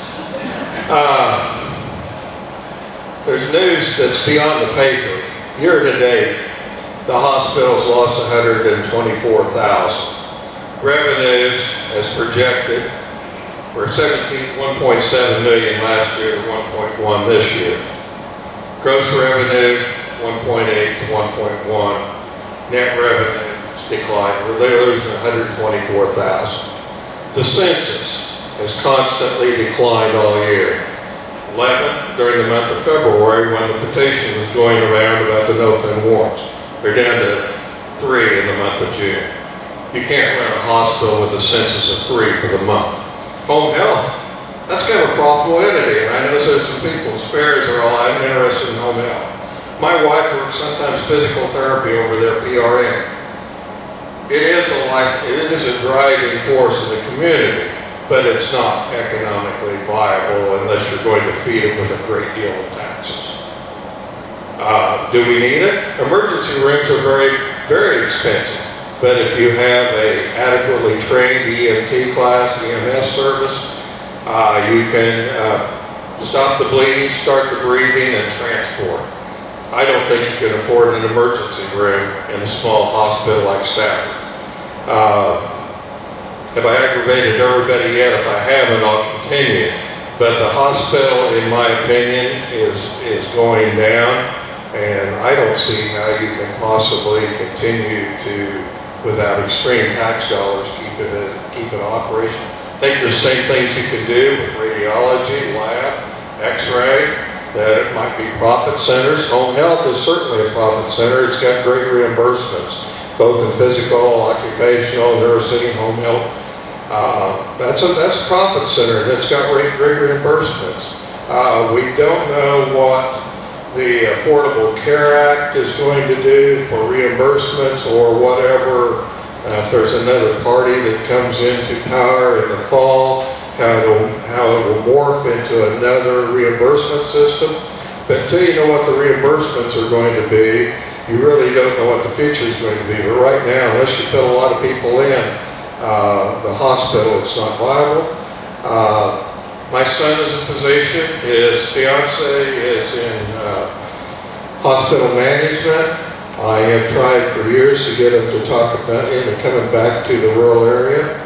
There's news that's beyond the paper. Year to date, the hospital's lost $124,000. Revenues, as projected, were $1.7 million last year to $1.1 this year. Gross revenue, 1.8 to 1.1. Net revenue declined. We're losing $124,000. The census has constantly declined all year. 11 during the month of February, when the petition was going around about the no-fin warrants. They're down to 3 in the month of June. You can't run a hospital with a census of 3 for the month. Home health, that's kind of a profitable entity, and I know there's some people, spares are all, I'm interested in home health. My wife works sometimes physical therapy over there, PRN. It is a driving force in the community, but it's not economically viable unless you're going to feed it with a great deal of taxes. Do we need it? Emergency rooms are very, very expensive, but if you have an adequately trained EMT class, EMS service, you can stop the bleeding, start the breathing, and transport. I don't think you can afford an emergency room in a small hospital like Stafford. Have I aggravated everybody yet? If I haven't, I'll continue. But the hospital, in my opinion, is going down, and I don't see how you can possibly continue to, without extreme tax dollars, keep it in operation. I think there's the same things you can do with radiology, lab, x-ray, that it might be profit centers. Home health is certainly a profit center. It's got great reimbursements, both in physical, occupational, nursing, home health. That's a profit center that's got great reimbursements. We don't know what the Affordable Care Act is going to do for reimbursements or whatever. If there's another party that comes into power in the fall, how it will morph into another reimbursement system. But until you know what the reimbursements are going to be, you really don't know what the future is going to be. But right now, unless you put a lot of people in the hospital, it's not viable. My son is a physician. His fiance is in hospital management. I have tried for years to get him to talk about coming back to the rural area.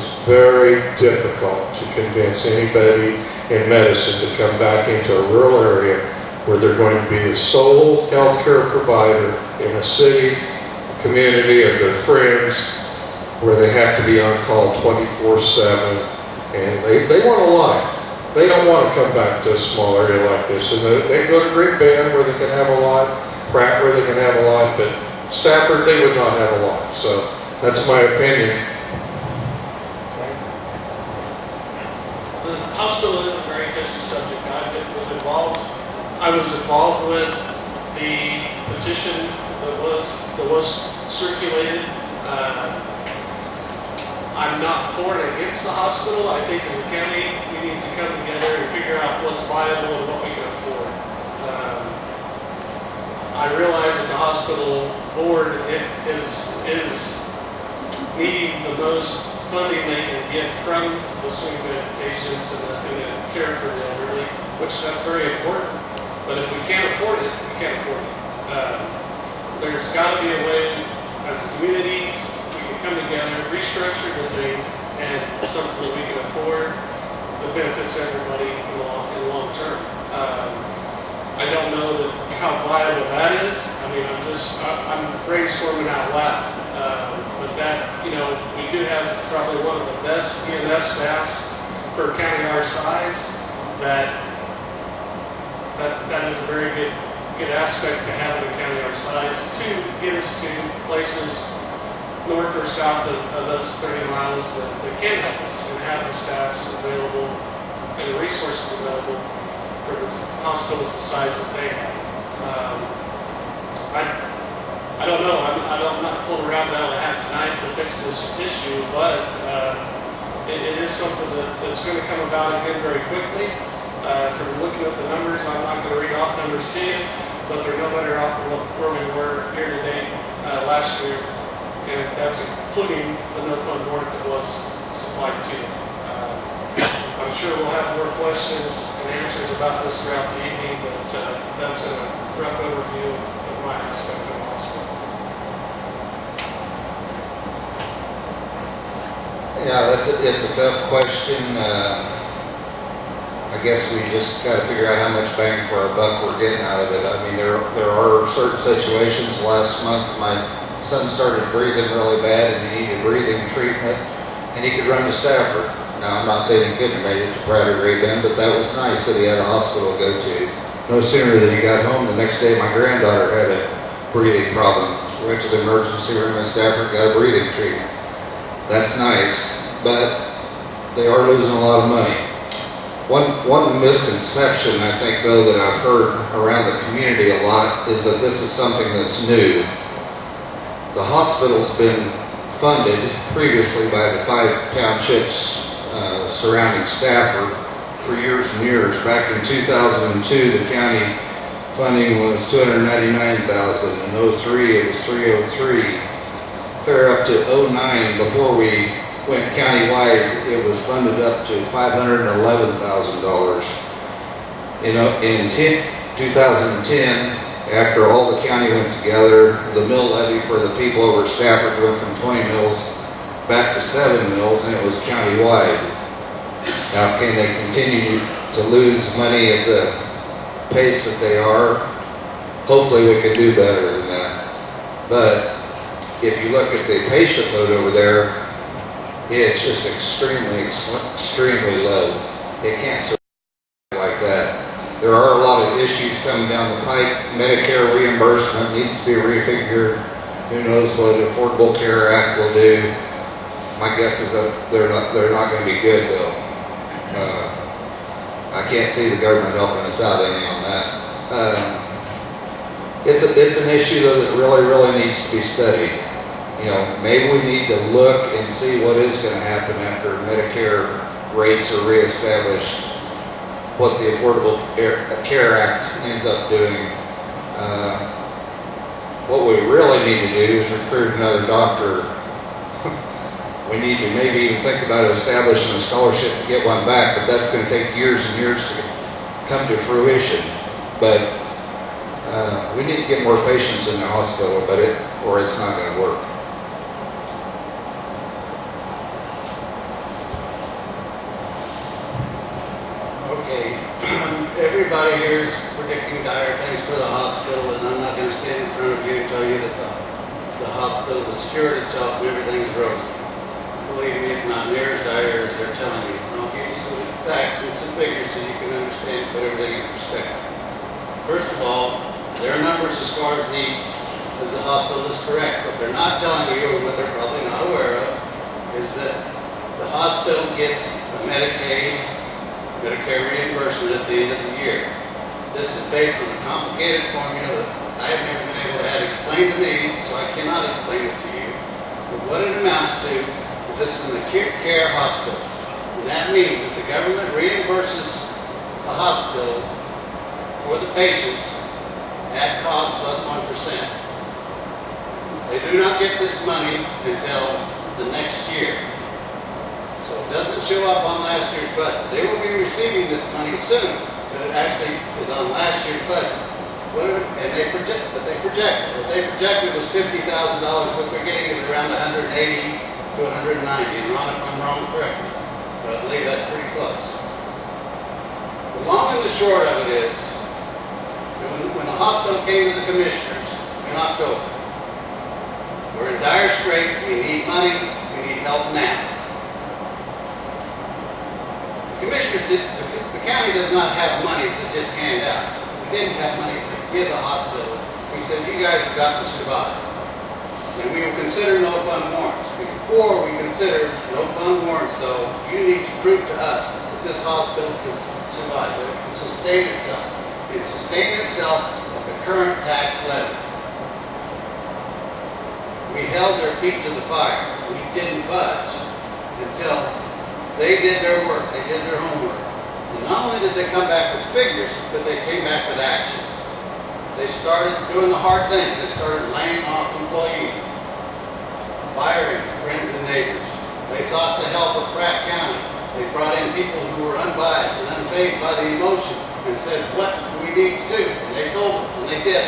it's very difficult to convince anybody in medicine to come back into a rural area where they're going to be the sole healthcare provider in a city, a community of their friends, where they have to be on call 24/7, and they want a life. They don't want to come back to a small area like this, and they go to Great Bend where they can have a life, Pratt where they can have a life, but Stafford, they would not have a life. So that's my opinion. The hospital is a very touchy subject. I was involved with the petition that was circulated. I'm not for and against the hospital. I think as a county, we need to come together and figure out what's viable and what we can afford. I realize that the hospital board is needing the most funding they can get from the swing bed patients and the care for the elderly, which that's very important. But if we can't afford it, we can't afford it. There's got to be a way as communities come together, restructure the thing, and something that we can afford that benefits everybody in the long term. I don't know how viable that is. I mean, I'm brainstorming out loud. But that, we do have probably one of the best EMS staffs for a county our size. That is a very good aspect to have in a county our size to get us to places north or south of us 30 miles that can help us and have the staffs available and the resources available for the hospitals the size that they have. I don't know. I'm not pulling around out of the hat tonight to fix this issue, but it is something that's going to come about again very quickly. From looking at the numbers, I'm not going to read off numbers to you, but they're no better off than where we were year to date last year. And that's including the no-fund warrant that was supplied to you. I'm sure we'll have more questions and answers about this throughout the evening, but that's a rough overview of my aspect of the hospital. Yeah, it's a tough question. I guess we just got to figure out how much bang for our buck we're getting out of it. I mean, there are certain situations. Last month, my son started breathing really bad and he needed breathing treatment, and he could run to Stafford. Now, I'm not saying he couldn't have made it to Pratt or Great Bend, but that was nice that he had a hospital to go to. No sooner than he got home, the next day my granddaughter had a breathing problem. She went to the emergency room in Stafford, got a breathing treatment. That's nice, but they are losing a lot of money. One misconception, I think, though, that I've heard around the community a lot is that this is something that's new. The hospital's been funded previously by the 5 townships surrounding Stafford for years and years. Back in 2002, the county funding was $299,000. In 03, it was $303,000. Clear up to 09, before we went countywide, it was funded up to $511,000. In 2010, after all the county went together, the mill levy for the people over Stafford went from 20 mills back to 7 mills, and it was countywide. Now, can they continue to lose money at the pace that they are? Hopefully we can do better than that. But if you look at the patient load over there, it's just extremely low. It can't survive like that. There are a lot of issues coming down the pike. Medicare reimbursement needs to be refigured. Who knows what the Affordable Care Act will do. My guess is that they're not going to be good, though. I can't see the government helping us out any on that. It's an issue, though, that really needs to be studied. Maybe we need to look and see what is going to happen after Medicare rates are reestablished, what the Affordable Care Act ends up doing. What we really need to do is recruit another doctor. We need to maybe even think about establishing a scholarship to get one back, but that's going to take years and years to come to fruition. But we need to get more patients in the hospital, or it's not going to work. everybody here is predicting dire things for the hospital, and I'm not going to stand in front of you and tell you that the hospital has cured itself and everything's rosy. Believe me, it's not near as dire as they're telling you. And I'll give you some facts and some figures so you can understand, put everything in perspective. First of all, their numbers as far as the hospital is correct. What they're not telling you, and what they're probably not aware of, is that the hospital gets a Medicare reimbursement at the end of the year. This is based on a complicated formula that I have never been able to have explained to me, so I cannot explain it to you. But what it amounts to is this is an acute care hospital. And that means that the government reimburses the hospital for the patients at cost plus 1%. They do not get this money until the next year. So it doesn't show up on last year's budget. They will be receiving this money soon, but it actually is on last year's budget. What they projected was $50,000. What they're getting is around 180 to 190. And Ron, if I'm wrong, correct me. But I believe that's pretty close. The long and the short of it is, when the hospital came to the commissioners in October, we're in dire straits. We need money. We need help now. The county does not have money to just hand out. We didn't have money to give the hospital. We said, you guys have got to survive. And we will consider no fund warrants. Before we consider no fund warrants, though, you need to prove to us that this hospital can survive, that it can sustain itself. It can sustain itself at the current tax levy. We held their feet to the fire. We didn't budge until they did their work, they did their homework. And not only did they come back with figures, but they came back with action. They started doing the hard things. They started laying off employees, firing friends and neighbors. They sought the help of Pratt County. They brought in people who were unbiased and unfazed by the emotion and said, what do we need to do? And they told them, and they did.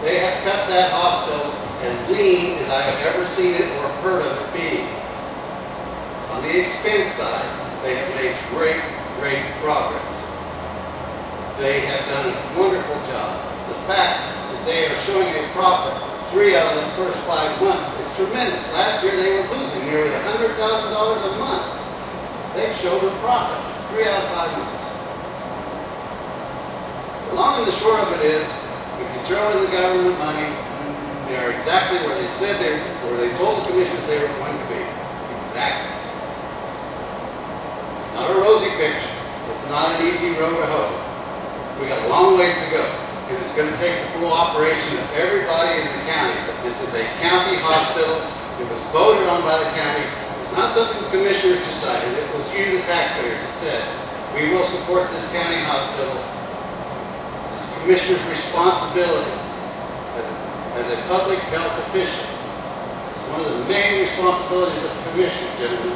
They have cut that hospital as lean as I have ever seen it or heard of it being. On the expense side, they have made great, great progress. They have done a wonderful job. The fact that they are showing a profit 3 out of the first 5 months is tremendous. Last year they were losing nearly $100,000 a month. They've showed a profit 3 out of 5 months. The long and the short of it is, if you throw in the government money, they are exactly where they said where they told the commissioners they were going to be. Exactly. It's not a rosy picture. It's not an easy road to hoe. We got a long ways to go. And it's going to take the full operation of everybody in the county. But this is a county hospital. It was voted on by the county. It's not something the commissioners decided. It was you, the taxpayers, that said, we will support this county hospital. It's the commissioner's responsibility as a public health official. It's one of the main responsibilities of the commissioner, gentlemen.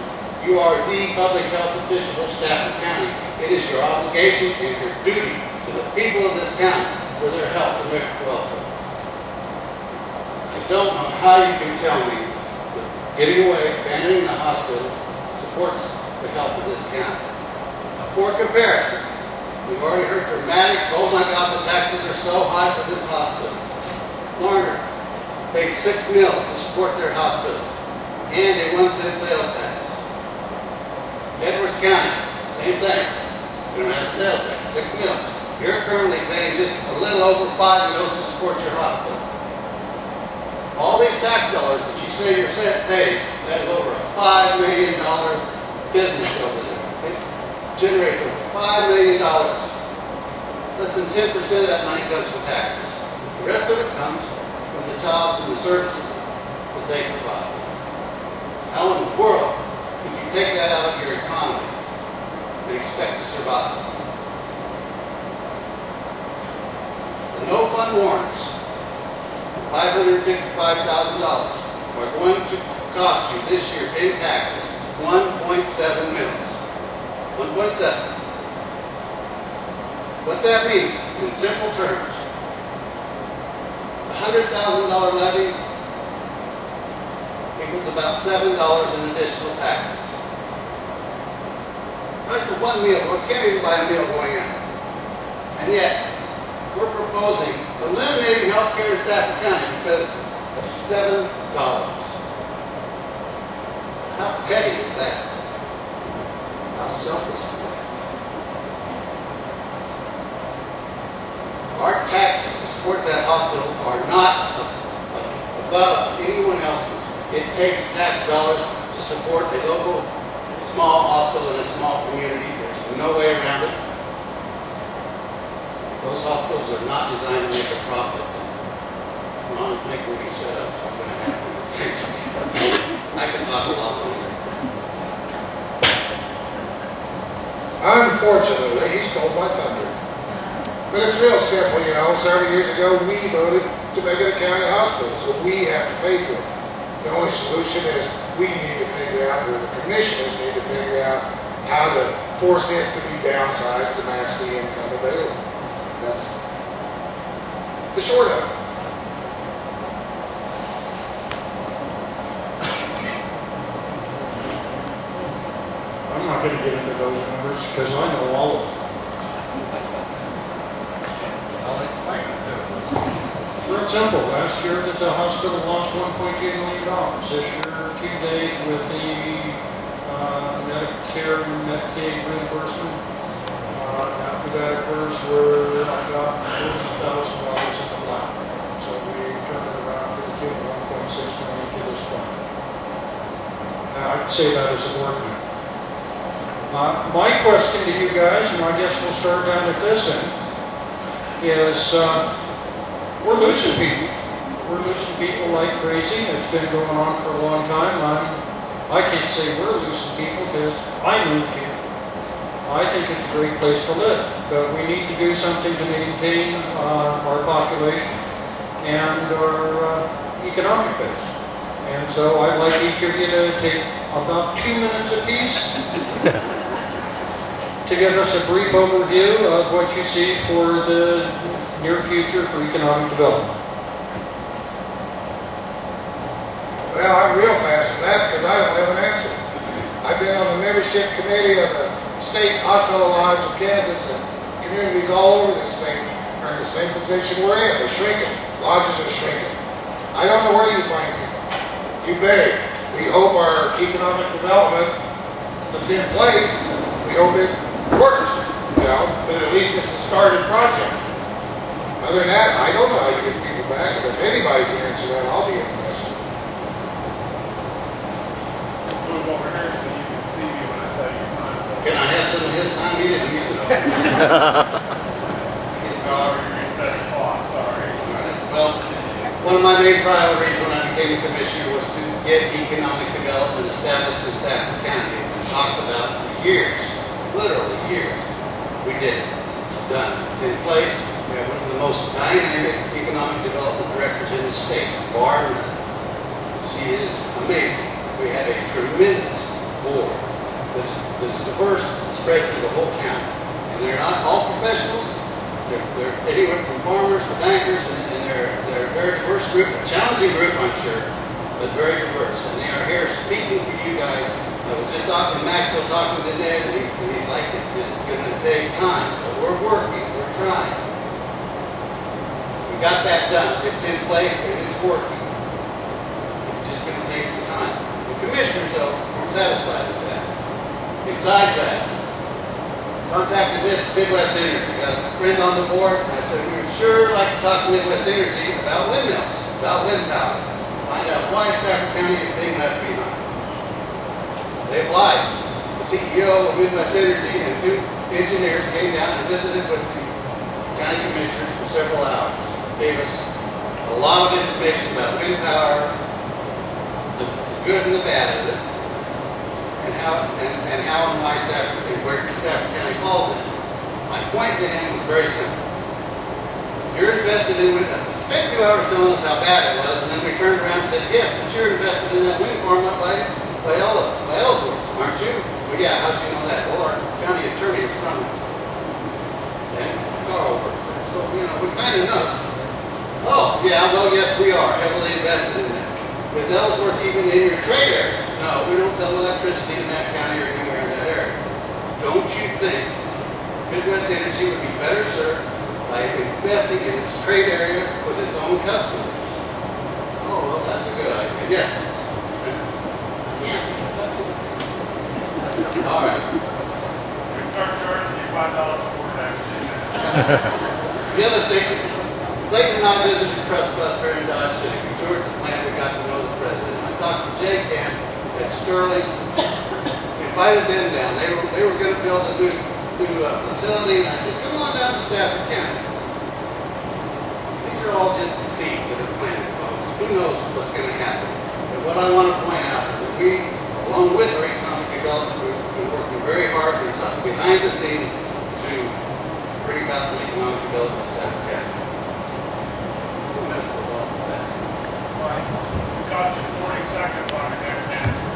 You are the public health official of Stafford County. It is your obligation and your duty to the people of this county for their health and their welfare. I don't know how you can tell me that getting away, abandoning the hospital, supports the health of this county. For comparison, we've already heard dramatic, oh my God, the taxes are so high for this hospital. Larner pays 6 mills to support their hospital and a 1-cent sales tax. Edwards County, same thing. We don't have the sales tax, 6 mills. You're currently paying just a little over 5 mills to support your hospital. All these tax dollars that you say you're paying, that is over a $5 million business over there. It generates over $5 million. Less than 10% of that money comes from taxes. The rest of it comes from the jobs and the services that they provide. How in the world could you take that out of your economy and expect to survive? The no-fund warrants, $555,000, are going to cost you this year in taxes $1.7 million. 1.7. What that means, in simple terms, $100,000 levy equals about $7 in additional taxes. That's a 1 meal. We can't even buy a meal going out. And yet, we're proposing eliminating health care in Stafford County because of $7. How petty is that? How selfish is that? Our taxes to support that hospital are not above anyone else's. It takes tax dollars to support a local small hospital in a small community. There's no way around it. Those hospitals are not designed to make a profit. Ron is making me shut up. So I'm going to have to. I can talk a lot longer. Unfortunately, he stole my thunder. But it's real simple, you know. Several years ago, we voted to make it a county hospital, so we have to pay for it. The only solution is we need to figure out, or the commissioners need to figure out how to force it to be downsized to match the income available. That's the short of it. I'm not going to get into those numbers because I know all of them. I'll explain it to you. For example, last year that the hospital lost $1.2 million. This year to date with the Medicare and Medicaid reimbursement, after that occurs, I got $40,000 in the black. So we turned it around to the tune of $1.6 million to this point. Now, I'd say that as a board member. My question to you guys, and I guess we'll start down at this end, is we're losing people. We're losing people like crazy. It's been going on for a long time. I can't say we're losing people because I moved here. I think it's a great place to live, but we need to do something to maintain our population and our economic base. And so I'd like each of you to take about 2 minutes apiece to give us a brief overview of what you see for the near future for economic development. Well, I'm real fast on that because I don't have an answer. I've been on the membership committee of the State Oddfellow Lodge of Kansas, and communities all over the state are in the same position we're in. We're shrinking. Lodges are shrinking. I don't know where you find people. You beg. We hope our economic development that's in place, we hope it works, you know, but at least it's a started project. Other than that, I don't know how you get people back, and if anybody can answer that, I'll be interested. Move over here so you can see me when I tell you mine. Can I have some of his time? He didn't use it all. Sorry, reset the clock, sorry. All right. Well, one of my main priorities when I became a commissioner was to get economic development established in Stafford County. We talked about it for years, literally years. We did it. It's done. It's in place. We have one of the most dynamic economic development directors in the state, bar none. She is amazing. We have a tremendous board that's diverse and spread through the whole county. And they're not all professionals. They're anywhere from farmers to bankers, and they're a very diverse group, a challenging group, I'm sure, but very diverse. And they are here speaking for you guys. I was just talking to Maxwell, talking to Ned, and he's like, it's just going to take time. But we're working, we're trying. We got that done. It's in place and it's working. It's just going to take some time. The commissioners, though, weren't satisfied with that. Besides that, contacted Midwest Energy. Got a friend on the board, and I said, we would sure like to talk to Midwest Energy about windmills, about wind power. Find out why Stafford County is being left behind. They obliged. The CEO of Midwest Energy and 2 engineers came down and visited with the county commissioners for several hours. Gave us a lot of information about wind power, the good and the bad of it, and how and why Stafford and where Stafford County falls in. My point to him was very simple. You're invested in wind. Spent 2 hours telling us how bad it was, and then we turned around and said, yes, but you're invested in that wind farm up by Ellsworth, aren't you? Well, yeah, how'd you know that? Well, our county attorney is from it. And Carl works there. So, you know, we kind of know. Oh, yeah, well, yes, we are heavily invested in that. Is Ellsworth even in your trade area? No, we don't sell electricity in that county or anywhere in that area. Don't you think Midwest Energy would be better served by investing in its trade area with its own customers. Oh, well, that's a good idea. Yes. Yeah, that's it. All right. We start charging you $5 more tax. The other thing, Clayton and I visited Trust Buster in Dodge City. We toured the plant, we got to know the president. I talked to Jay Camp at Sterling, invited them down. They were going to build a new facility, and I said, come on down to Stafford County. These are all just seeds that are planted, folks. Who knows what's going to happen? But what I want to point out is that we, along with our economic development, we've been working very hard behind the scenes to bring about some economic development in Stafford County. 2 minutes was all fast. Right. It costs you 40 seconds on your next answer.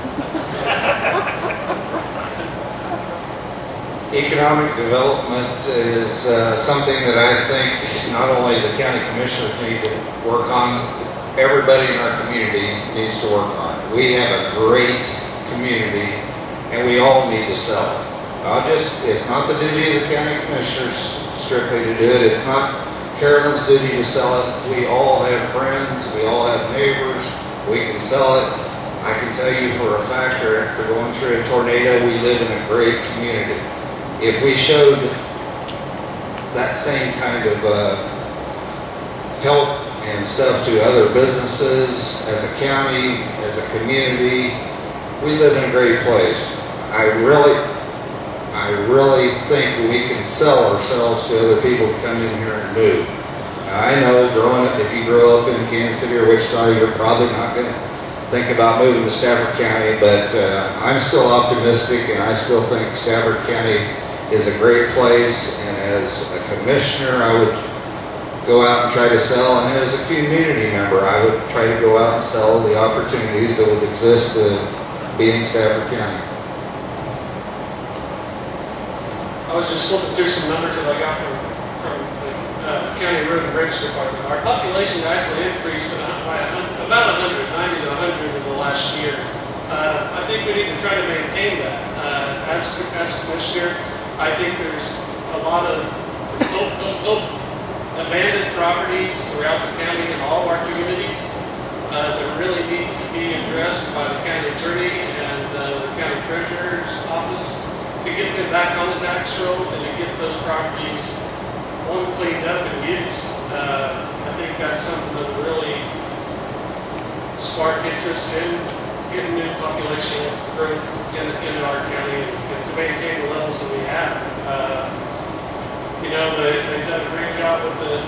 Economic development is something that I think not only the county commissioners need to work on, everybody in our community needs to work on. We have a great community and we all need to sell it. It's not the duty of the county commissioners strictly to do it. It's not Carolyn's duty to sell it. We all have friends, we all have neighbors, we can sell it. I can tell you for a fact, after going through a tornado, we live in a great community. If we showed that same kind of help and stuff to other businesses, as a county, as a community, we live in a great place. I really think we can sell ourselves to other people to come in here and move. Now, I know if you grow up in Kansas City or Wichita, you're probably not going to think about moving to Stafford County, but I'm still optimistic and I still think Stafford County is a great place, and as a commissioner I would go out and try to sell, and as a community member I would try to go out and sell the opportunities that would exist to be in Stafford County. I was just flipping through some numbers that I got from the County Road and Bridge Department. Our population actually increased by about 90 to 100 in the last year. I think we need to try to maintain that. As a commissioner, I think there's a lot of abandoned properties throughout the county and all of our communities that really need to be addressed by the county attorney and the county treasurer's office to get them back on the tax roll and to get those properties, one, cleaned up and used. I think that's something that will really spark interest in getting new population growth in our county and to maintain the levels that we have. They've done a great job with the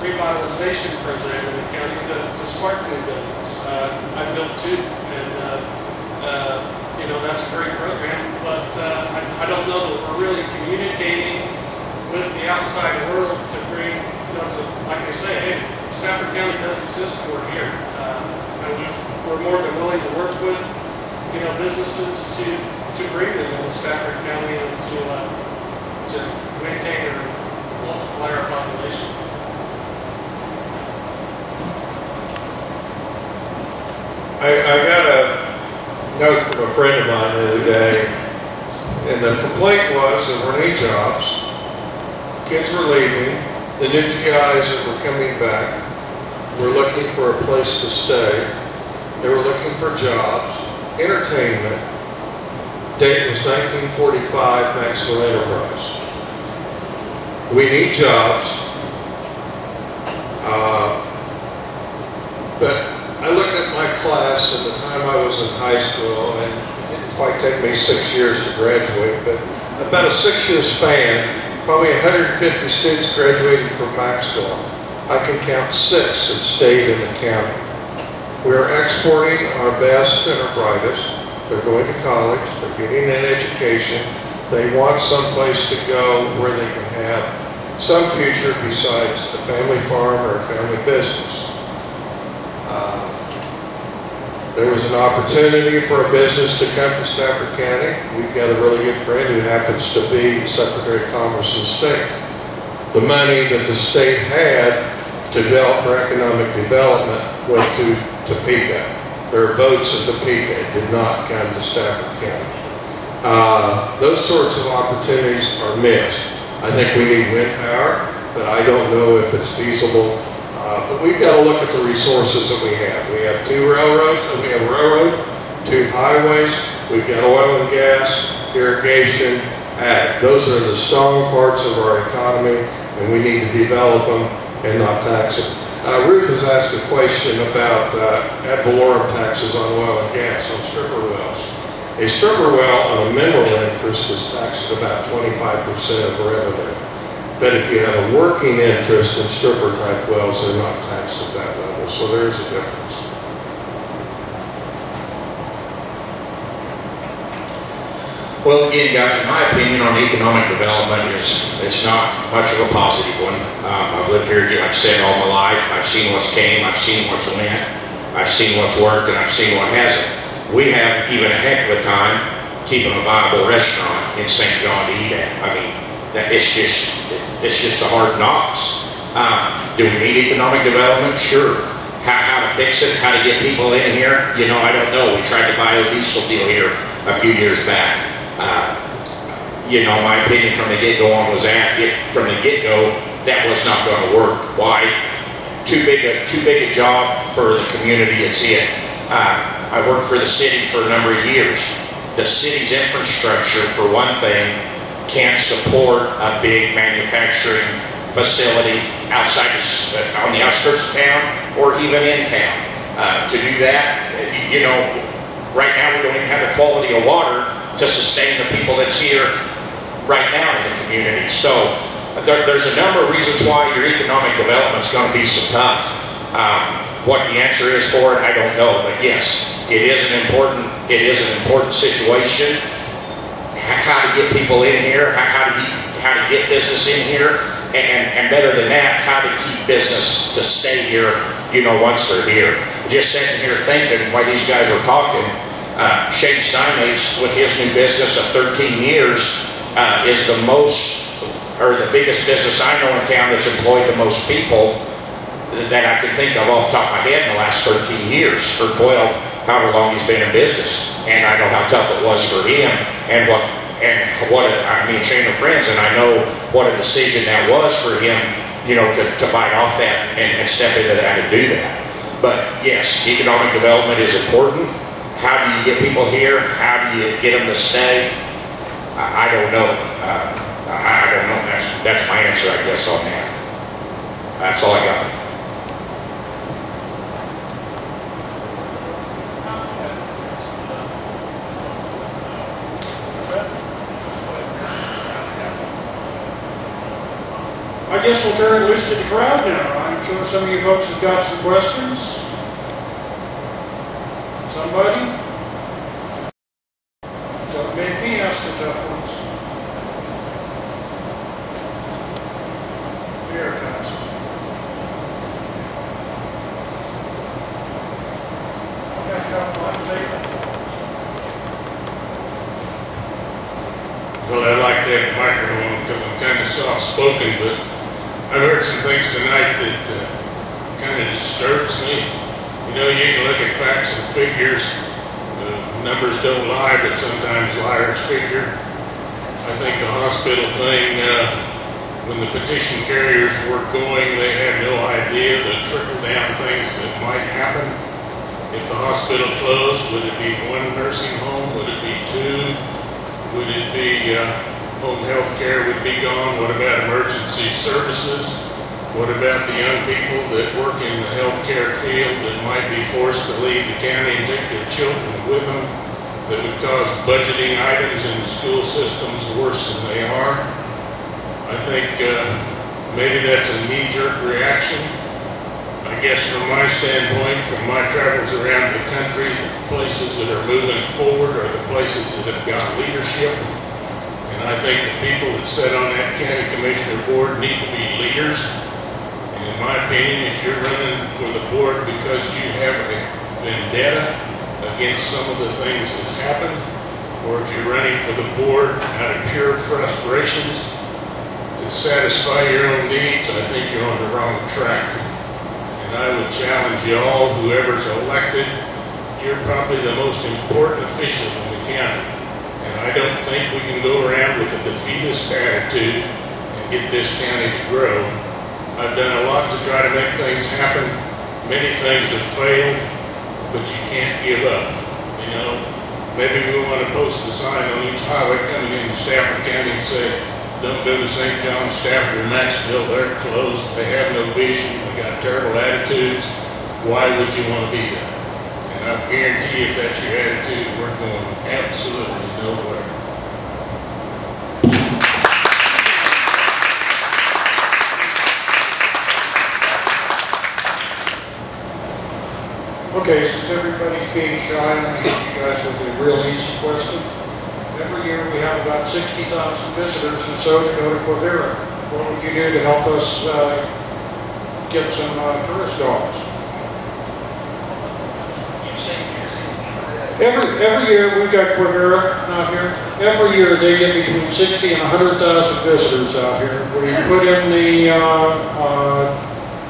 revitalization program in the county to spark new buildings. I built two, and that's a great program. But I don't know that we're really communicating with the outside world to bring, like they say, hey, Stafford County does exist, we're here. We're more than willing to work with, businesses to bring them into Stafford County and to maintain or multiply our population. I got a note from a friend of mine the other day, and the complaint was there weren't any jobs, kids were leaving, the new GIs that were coming back were looking for a place to stay, they were looking for jobs, entertainment. Date was 1945, Maxwell Enterprise. We need jobs, but I looked at my class at the time I was in high school, and it didn't quite take me 6 years to graduate, but about a 6-year span, probably 150 students graduated from Maxwell. I can count 6 that stayed in the county. We are exporting our best and our brightest. They're going to college, they're getting an education, they want someplace to go where they can have some future besides a family farm or a family business. There was an opportunity for a business to come to Stafford County. We've got a really good friend who happens to be Secretary of Commerce in the state. The money that the state had to develop for economic development went to Topeka. There are votes in Topeka. It did not come to Stafford County. Those sorts of opportunities are missed. I think we need wind power, but I don't know if it's feasible. But we've got to look at the resources that we have. We have 2 railroads, and we have a railroad, 2 highways, we've got oil and gas, irrigation, ag. Those are the strong parts of our economy, and we need to develop them and not tax them. Ruth has asked a question about ad valorem taxes on oil and gas on stripper wells. A stripper well on a mineral interest is taxed at about 25% of revenue. But if you have a working interest in stripper type wells, they're not taxed at that level. So there's a difference. Well, again, guys, in my opinion on economic development it's not much of a positive one. I've lived here, like I said, all my life. I've seen what's came, I've seen what's went, I've seen what's worked, and I've seen what hasn't. We have even a heck of a time keeping a viable restaurant in St. John to eat at. I mean, it's just the hard knocks. Do we need economic development? Sure. How to fix it? How to get people in here? You know, I don't know. We tried to buy a diesel deal here a few years back. You know, my opinion from the get-go was that was not going to work. Why? Too big a job for the community it's in. I worked for the city for a number of years. The city's infrastructure, for one thing, can't support a big manufacturing facility outside on the outskirts of town or even in town. To do that, you know, right now we don't even have the quality of water to sustain the people that's here right now in the community. So there's a number of reasons why your economic development is going to be so tough. What the answer is for it, I don't know. But yes, it is an important situation. How to get people in here, how to get business in here, and better than that, how to keep business to stay here, you know, once they're here. Just sitting here thinking while these guys are talking, Shane Steinmates, with his new business of 13 years, is the biggest business I know in town that's employed the most people that I can think of off the top of my head in the last 13 years, for however long he's been in business. And I know how tough it was for him, and Shane are friends, and I know what a decision that was for him, you know, to bite off that and step into that and do that. But yes, economic development is important. How do you get people here? How do you get them to stay? I don't know. I don't know. That's my answer, I guess, on that. That's all I got. I guess we'll turn it loose to the crowd now. I'm sure some of you folks have got some questions. Somebody? Don't make me ask the tough ones. Here it comes. Well, I like that microphone because I'm kind of soft-spoken, but I've heard some things tonight that kind of disturbs me. You know, you can look at facts and figures. Numbers don't lie, but sometimes liars figure. I think the hospital thing, when the petition carriers were going, they had no idea the trickle-down things that might happen. If the hospital closed, would it be 1 nursing home? Would it be 2? Would it be home health care would be gone? What about emergency services? What about the young people that work in the healthcare field that might be forced to leave the county and take their children with them? That would cause budgeting items in the school systems worse than they are. I think maybe that's a knee-jerk reaction. I guess from my standpoint, from my travels around the country, the places that are moving forward are the places that have got leadership. And I think the people that sit on that county commissioner board need to be leaders. And in my opinion, if you're running for the board because you have a vendetta against some of the things that's happened, or if you're running for the board out of pure frustrations to satisfy your own needs, I think you're on the wrong track. And I would challenge you all, whoever's elected, you're probably the most important official in the county. And I don't think we can go around with a defeatist attitude and get this county to grow. I've done a lot to try to make things happen. Many things have failed, but you can't give up. You know, maybe we want to post a sign on each highway coming into Stafford County and say, don't go to St. John, Stafford, or Maxville. They're closed. They have no vision. They got terrible attitudes. Why would you want to be there? And I guarantee you, if that's your attitude, we're going absolutely nowhere. Okay, since everybody's being shy, I'm going to hit you guys with a real easy question. Every year we have about 60,000 visitors and so to go to Quivira. What would you do to help us get some tourist dollars? Every year we've got Quivira out here. Every year they get between 60 and 100,000 visitors out here. We put in the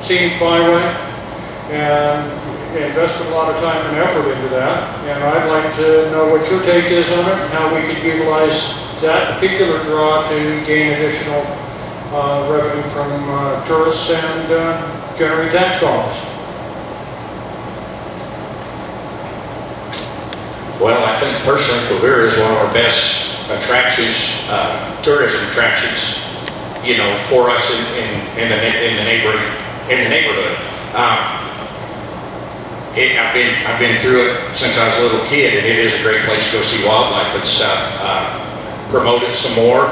scenic byway and invested a lot of time and effort into that. And I'd like to know what your take is on it and how we could utilize that particular draw to gain additional revenue from tourists and generate tax dollars. Well, I think personally Quivira is one of our best attractions, tourism attractions, you know, for us in the neighborhood. I've been through it since I was a little kid, and it is a great place to go see wildlife and stuff. Promote it some more.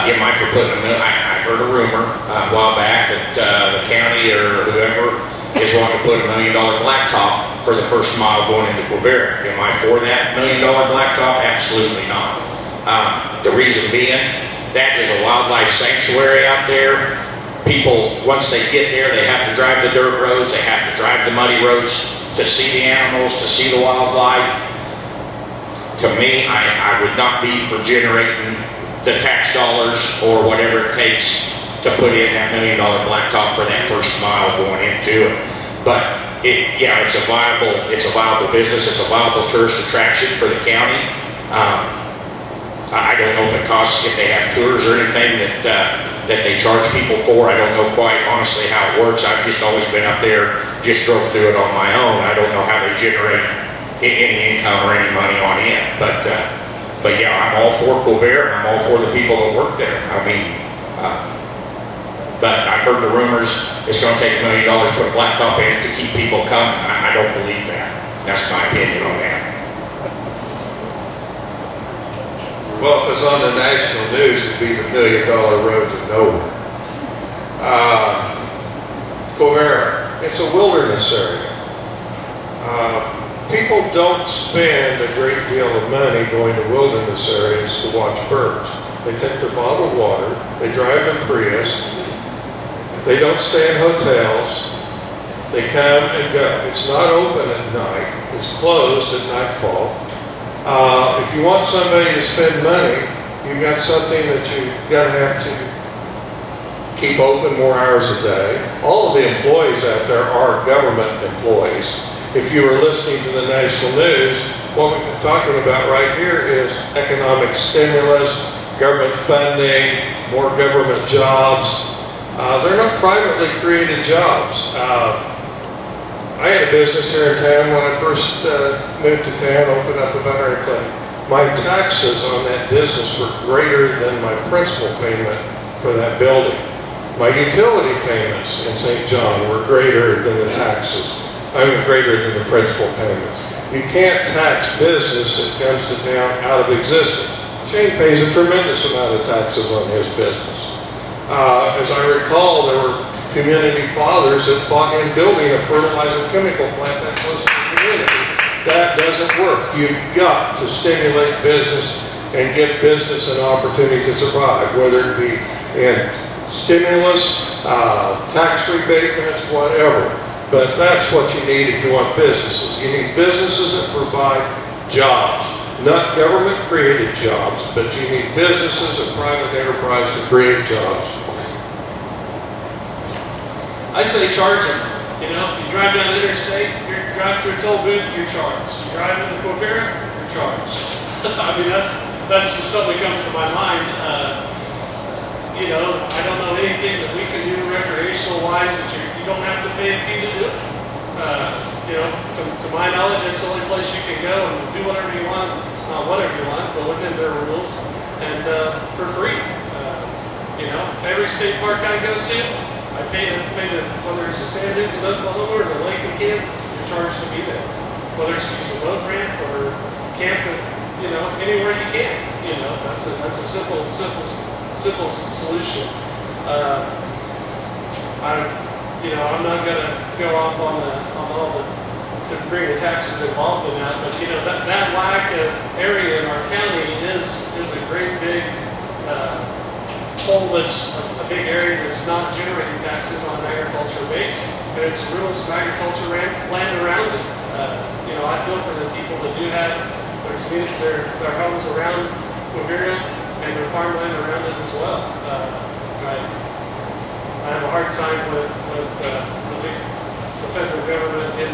Get my for putting them. I heard a rumor a while back that the county or whoever is wanting to put $1 million blacktop for the first mile going into Quivira. Am I for that $1 million blacktop? Absolutely not. The reason being, that is a wildlife sanctuary out there. People, once they get there, they have to drive the dirt roads, they have to drive the muddy roads to see the animals, to see the wildlife. To me, I would not be for generating the tax dollars or whatever it takes to put in that $1 million blacktop for that first mile going into it. But it's a viable business. It's a viable tourist attraction for the county. I don't know if it costs, if they have tours or anything that they charge people for. I don't know quite honestly how it works. I've just always been up there, just drove through it on my own. I don't know how they generate any income or any money on it. But yeah, I'm all for Quivira. I'm all for the people that work there. I mean, but I've heard the rumors it's going to take $1 million to put a blacktop in to keep people coming. I don't believe that. That's my opinion on that. Well, if it's on the national news, it'd be the $1 million road to nowhere. Quivira, it's a wilderness area. People don't spend a great deal of money going to wilderness areas to watch birds. They take their bottled water, they drive in Prius, they don't stay in hotels, they come and go. It's not open at night, it's closed at nightfall. If you want somebody to spend money, you've got something that you've got to have to keep open more hours a day. All of the employees out there are government employees. If you were listening to the national news, what we've been talking about right here is economic stimulus, government funding, more government jobs. They're not privately created jobs. I had a business here in town when I first moved to town, opened up a veterinary clinic. My taxes on that business were greater than my principal payment for that building. My utility payments in St. John were greater than the taxes. Greater than the principal payments. You can't tax business that comes to town out of existence. Shane pays a tremendous amount of taxes on his business. As I recall, there were community fathers that fought in building a fertilizer chemical plant that close to the community. That doesn't work. You've got to stimulate business and give business an opportunity to survive, whether it be in stimulus, tax rebatements, whatever. But that's what you need if you want businesses. You need businesses that provide jobs, not government-created jobs, but you need businesses and private enterprise to create jobs. I say charge them. You know, if you drive down the interstate, you drive through a toll booth, you're charged. You drive into Quivira, you're charged. I mean, that's just something that comes to my mind. You know, I don't know anything that we can do recreational wise that you don't have to pay a fee to do it. You know, to my knowledge, that's the only place you can go and do whatever you want, not whatever you want, but within their rules and for free. You know, every state park I go to, I pay to, whether it's the sand dunes in Oklahoma or the lake in Kansas, you're charged to be there. Whether it's use a boat ramp or camp, you know, anywhere you can. You know, that's a simple solution. I'm not gonna go off on all the to bring the taxes involved in that, but you know that lack of area in our county is a great big hole. That's a big area that's not generating taxes on an agriculture base, and it's ruined some agriculture land around it. You know, I feel for the people that do have their community, their homes around Quivira and their farmland around it as well. I have a hard time with the federal government in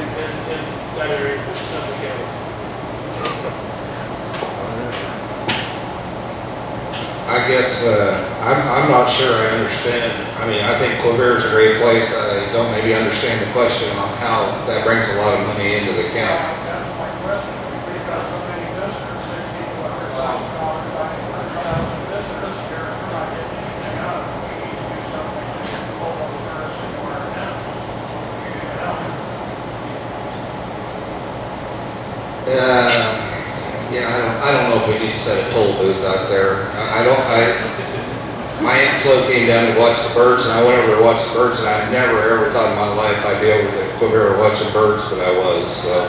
that area of the county. I guess I'm not sure I understand. I mean, I think Quivira is a great place. I don't maybe understand the question on how that brings a lot of money into the county. That's my question. We've got so many visitors, $60,000, $100,000 visitors a year, we're not getting anything out of it. We need to do something to pull those tourists into our town. We need to help. Yeah, I don't know if we need to set a toll booth out there. My Aunt Flo came down to watch the birds, and I went over to watch the birds, and I never ever thought in my life I'd be over to Quivira watching birds, but I was. So,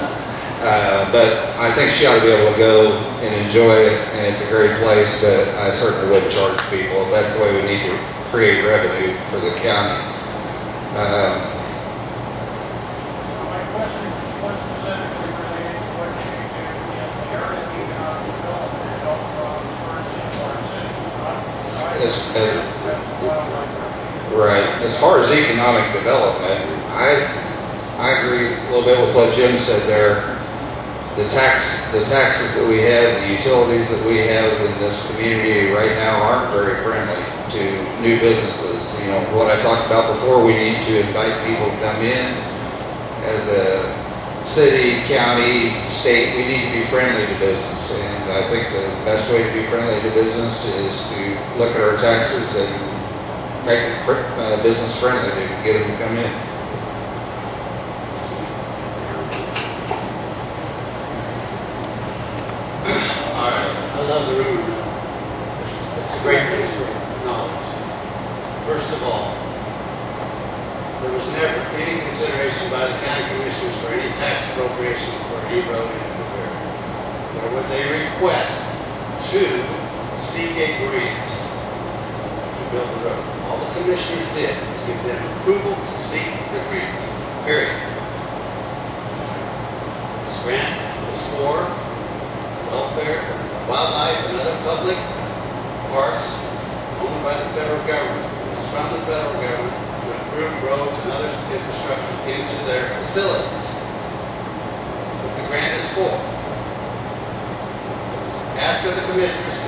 but I think she ought to be able to go and enjoy it, and it's a great place. But I certainly wouldn't charge people if that's the way we need to create revenue for the county. My question was specifically related to what you do in the area of economic development to help tourists into our city. Right. As far as economic development, I agree a little bit with what Jim said there. The taxes that we have, the utilities that we have in this community right now aren't very friendly to new businesses. You know, what I talked about before, we need to invite people to come in as a city, county, state. We need to be friendly to business, and I think the best way to be friendly to business is to look at our taxes and make it business friendly to get them to come in. All right, I love the room. It's a great place for knowledge. First of all, there was never any consideration by the county commissioners for any tax appropriations for any road in Quivira. There was a request to seek a grant to build the road. All the commissioners did was give them approval to seek the grant, period. This grant was for welfare, wildlife, and other public parks owned by the federal government. It was from the federal government to improve roads and other infrastructure into their facilities. That's what the grant is for. Ask of the commissioners,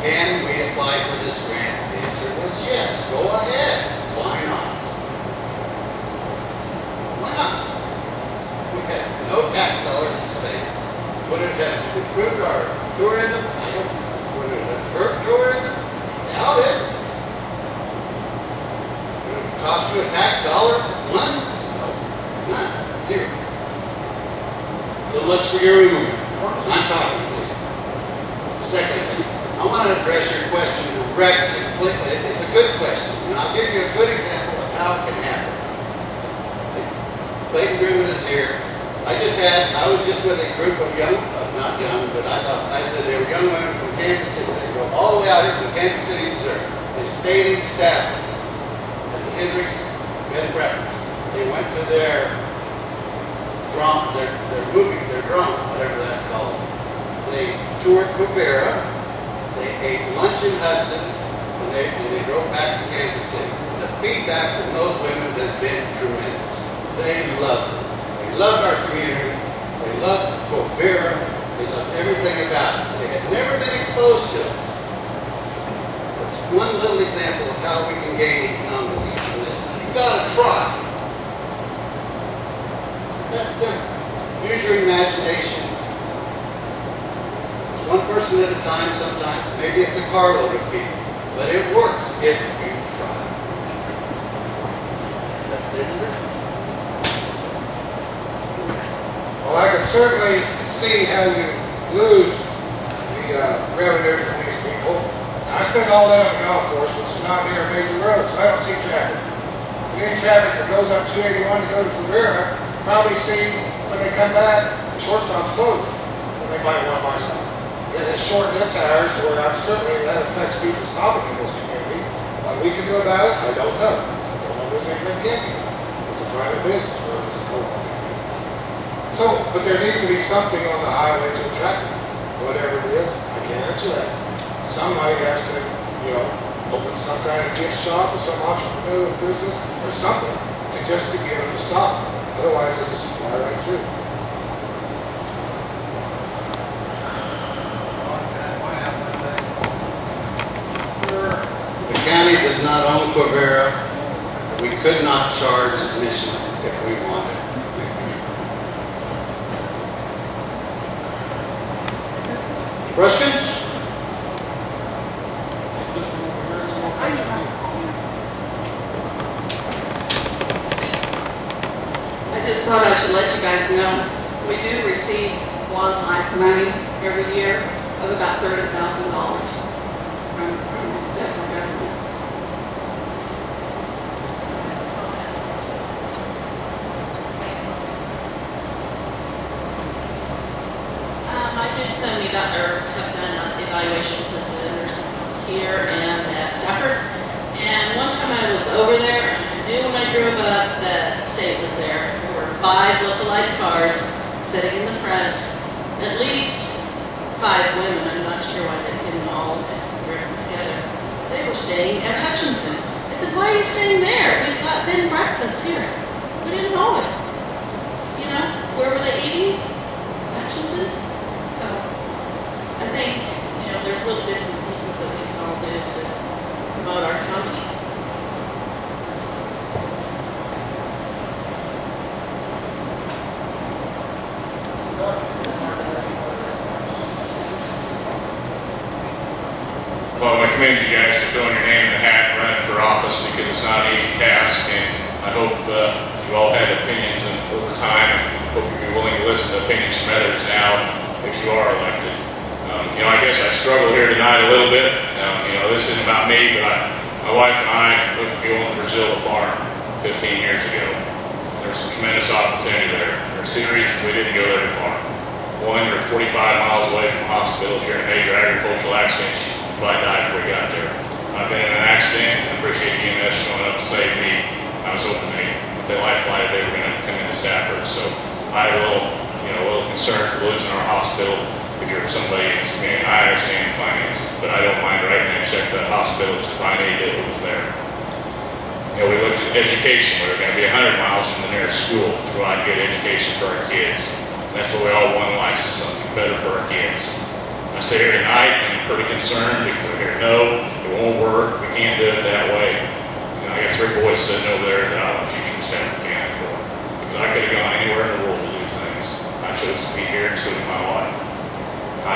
can we apply for this grant? The answer was yes, go ahead. Why not? Why not? We had no tax dollars at stake. Would it have improved our tourism? Would it have hurt tourism? Doubt it. Would it cost you a tax dollar? One? No. None. Zero. So much for your removal. I'm talking, please. Secondly, I want to address your question directly. It's a good question, and I'll give you a good example of how it can happen. Clayton Grimmett is here. I was just with a group of not young, but I said they were young women from Kansas City. They drove all the way out here from Kansas City, Missouri. They stayed in Stafford at the Hendricks Bed and Breakfast. They went to their drama, whatever that's called. They toured Quivira. They ate lunch in Hudson, and they drove back to Kansas City. And the feedback from those women has been tremendous. They love it. They love our community. They love Quivira. They love everything about it. They had never been exposed to it. It's one little example of how we can gain economically from this. You've got to try. It's that simple. Use your imagination. It's one person at a time sometimes. Maybe it's a carload of people. But it works if you try. Well, I can certainly see how you lose the revenue from these people. I spend all day on the golf course, which is not near a major road, so I don't see traffic. Any traffic that goes up 281 to go to Quivira probably sees when they come back, the shortstop's closed, and they might want to buy something. It has shortened its hours to where certainly that affects people stopping in this community. What we can do about it, I don't know. I don't know if there's anything can be done. It's a private business where it's a co-op. So, but there needs to be something on the highway to attract them. Whatever it is, I can't answer that. Somebody has to, open some kind of gift shop or some entrepreneurial business or something to get them to stop. Otherwise, they just fly right through. The county does not own Quivira. We could not charge admission if we wanted. Questions? I just thought I should let you guys know, we do receive wildlife money every year of about $30,000 from the federal government. I just have done evaluations of the nursing homes here and at Stafford. And one time I was over there, and I knew when I drove up that state was there. There were 5 lookalike cars sitting in the front, at least 5 women. I'm not sure why they couldn't all have driven together. They were staying at Hutchinson. I said, why are you staying there? We've got bed and breakfast here. We didn't know it. Where were they eating? Hutchinson? So I think, there's little bits and pieces that we can all do to promote our county. Well, I commend you guys for throwing your name in the hat and running for office because it's not an easy task, and I hope you all had opinions over time, and hope you'll be willing to listen to opinions from others now if you are elected. I guess I struggle here tonight a little bit. This isn't about me, but my wife and I looked at going to Brazil to farm 15 years ago. There's some tremendous opportunity there. There's 2 reasons we didn't go there to farm. One, you're 45 miles away from a hospital. If you're in a major agricultural accident, you probably died before you got there. I've been in an accident and appreciate the EMS showing up to save me. I was hoping if they life flighted, they were going to come into Stafford. So I had a little concern for losing our hospital. If you're somebody in this community, I understand the finances, but I don't mind writing a check to that hospital because if I needed it, it was there. We looked at education. We're going to be 100 miles from the nearest school to provide good education for our kids. And that's what we all want in life, something better for our kids. I sit here tonight and I'm pretty concerned because I hear, no, it won't work. We can't do it that way. I got 3 boys sitting over there that I want future in Stafford County for. Because I could have gone anywhere in the world to do things. I chose to be here and suit my life.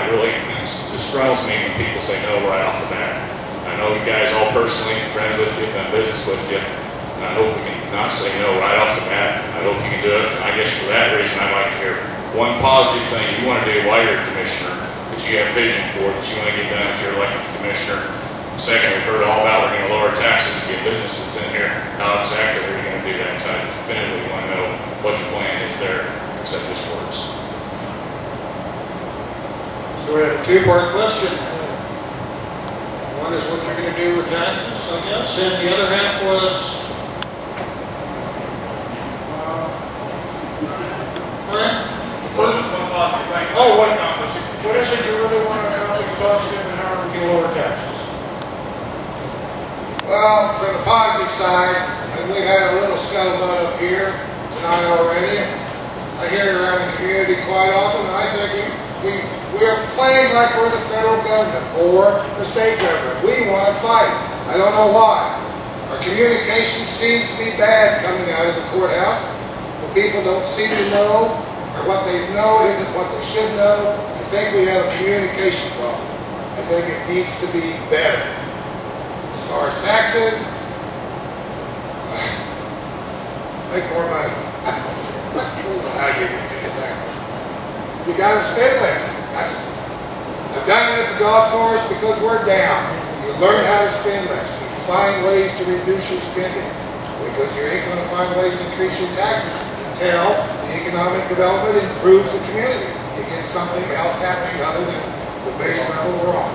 It disgrunts me when people say no right off the bat. I know you guys all personally, friends with you, done business with you, and I hope we can not say no right off the bat. I hope you can do it. And I guess for that reason, I'd like to hear one positive thing you want to do while you're a commissioner, that you have vision for, that you want to get done if you're elected commissioner. Second, we've heard all about we're going to lower taxes and get businesses in here. How exactly are you going to do that? I definitively want to know what your plan is there, except just words. So we have a 2-part question. One is what you're going to do with taxes, I guess, and the other half was... First one positive thing. What is it you really want to accomplish positive and how we can lower taxes? Well, from the positive side, and we've had a little scuttlebutt up here tonight already. I hear it around the community quite often, and I think we We are playing like we're the federal government or the state government. We want to fight. I don't know why. Our communication seems to be bad coming out of the courthouse. The people don't seem to know, or what they know isn't what they should know. I think we have a communication problem. I think it needs to be better. As far as taxes, make more money. I don't know how you can pay taxes. You got to spend less. I've done it at the golf course because we're down. You learn how to spend less. You find ways to reduce your spending because you ain't going to find ways to increase your taxes until the economic development improves the community. You get something else happening other than the base level we're on.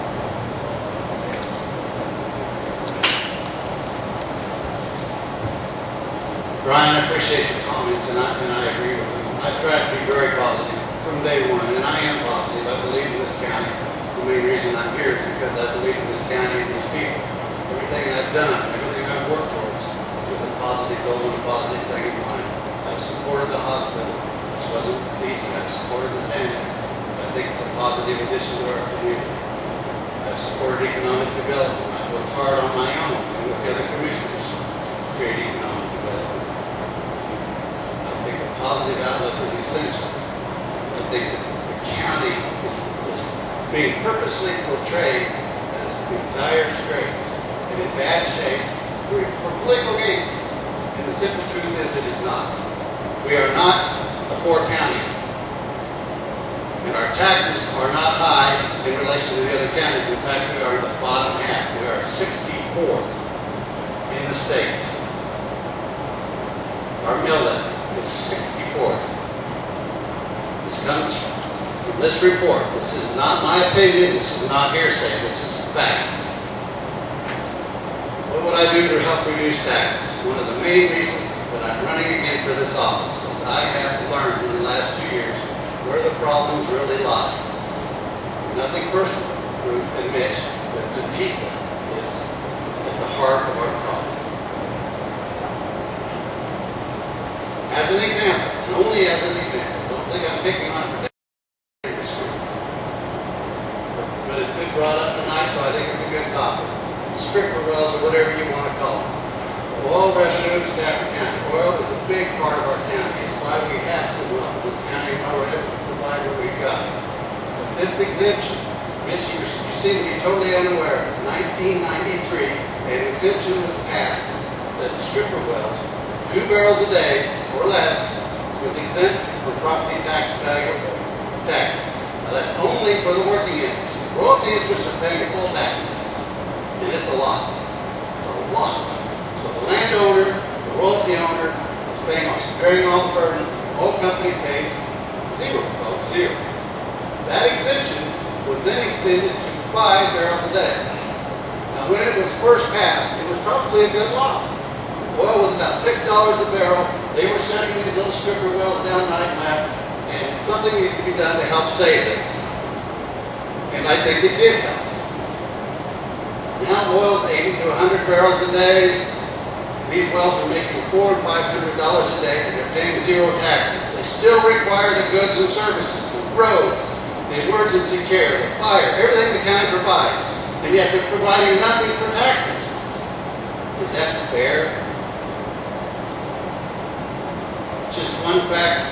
Brian, I appreciate your comments, and I agree with them. I've tried to be very positive from day one, and I am positive. I believe in this county. The main reason I'm here is because I believe in this county and these people. Everything I've done, everything I've worked towards is with a positive goal and a positive thing in mind. I've supported the hospital, which wasn't easy. I've supported the Sanders. I think it's a positive addition to our community. I've supported economic development. I've worked hard on my own and with the other commissioners to create economic development. I think a positive outlook is essential. I think that the county is being purposely portrayed as in dire straits and in bad shape for political gain. And the simple truth is it is not. We are not a poor county. And our taxes are not high in relation to the other counties. In fact, we are in the bottom half. We are 64th in the state. Our mill levy is 64th. This comes from this report. This is not my opinion. This is not hearsay. This is fact. What would I do to help reduce taxes? One of the main reasons that I'm running again for this office is I have learned in the last 2 years where the problems really lie. Nothing personal, Ruth and Mitch, but to people is at the heart of our problem. As an example, and only as an example, don't think I'm picking on a particular group, but it's been brought up tonight, so I think it's a good topic. The stripper wells, or whatever you want to call them. Oil revenue in Stafford County. Oil is a big part of our county. It's why we have so well in this county, why we're able to provide what we've got. But this exemption, Mitch, you seem to be totally unaware. In 1993, an exemption was passed that stripper wells, 2 barrels a day or less, was exempt from property tax value taxes. Now that's only for the working interest. Royalty interests are paying full tax. And it's a lot. It's a lot. So the landowner, the royalty owner, is bearing all the burden. The whole company pays zero, folks, zero. That exemption was then extended to 5 barrels a day. Now when it was first passed, it was probably a good law. Oil was about $6 a barrel. They were shutting these little stripper wells down right and left, and something needed to be done to help save them. And I think it did help. Now oil's 80 to 100 barrels a day. These wells are making $400 and $500 a day, and they're paying zero taxes. They still require the goods and services, the roads, the emergency care, the fire, everything the county provides, and yet they're providing nothing for taxes. Is that fair? Just one fact,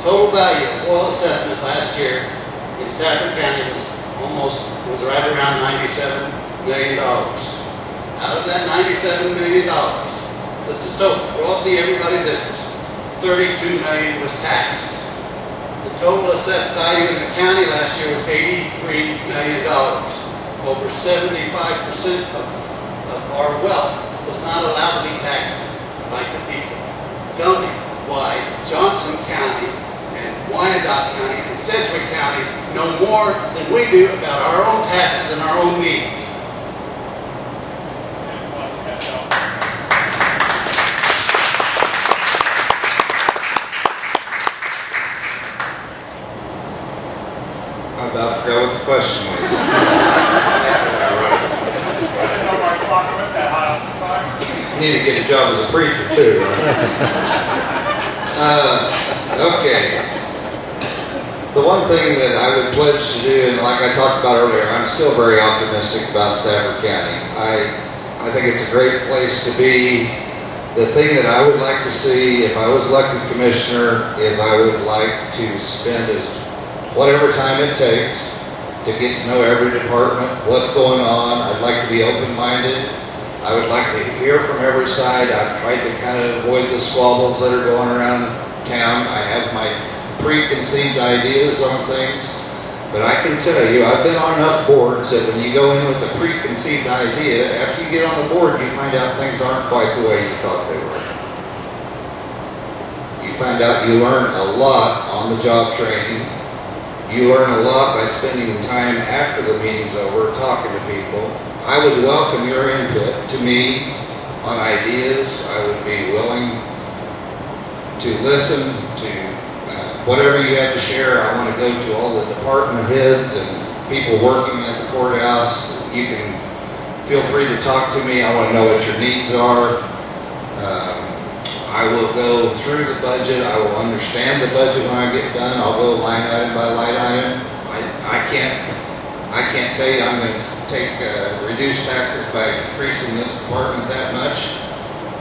The total value of oil assessment last year in Stafford County was right around $97 million. Out of that $97 million, this is total, royalty, everybody's interest, $32 million was taxed. The total assessed value in the county last year was $83 million. Over 75% of our wealth was not allowed to be taxed like the people. Tell me why Johnson County and Wyandotte County and Sedgwick County know more than we do about our own taxes and our own needs. I about forgot what the question was. You need to get a job as a preacher too, right? Okay. The one thing that I would pledge to do, and like I talked about earlier, I'm still very optimistic about Stafford County. I think it's a great place to be. The thing that I would like to see if I was elected commissioner is I would like to spend whatever time it takes to get to know every department, what's going on. I'd like to be open-minded. I would like to hear from every side. I've tried to kind of avoid the squabbles that are going around town. I have my preconceived ideas on things, but I can tell you, I've been on enough boards that when you go in with a preconceived idea, after you get on the board, you find out things aren't quite the way you thought they were. You find out you learn a lot on the job training. You learn a lot by spending time after the meeting's over talking to people. I would welcome your input to me on ideas. I would be willing to listen to whatever you have to share. I want to go to all the department heads and people working at the courthouse. You can feel free to talk to me. I want to know what your needs are. I will go through the budget. I will understand the budget when I get done. I'll go line item by line item. I can't tell you I'm going to take reduce taxes by increasing this department that much,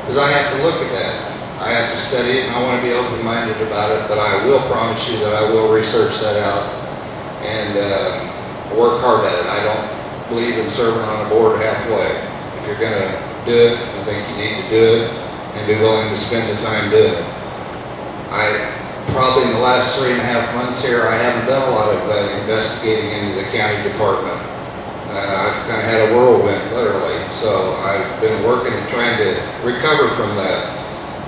because I have to look at that. I have to study it, and I want to be open-minded about it, but I will promise you that I will research that out and work hard at it. I don't believe in serving on a board halfway. If you're going to do it, I think you need to do it and be willing to spend the time doing it. Probably in the last 3.5 months here, I haven't done a lot of investigating into the county department. I've kind of had a whirlwind, literally, so I've been working and trying to recover from that.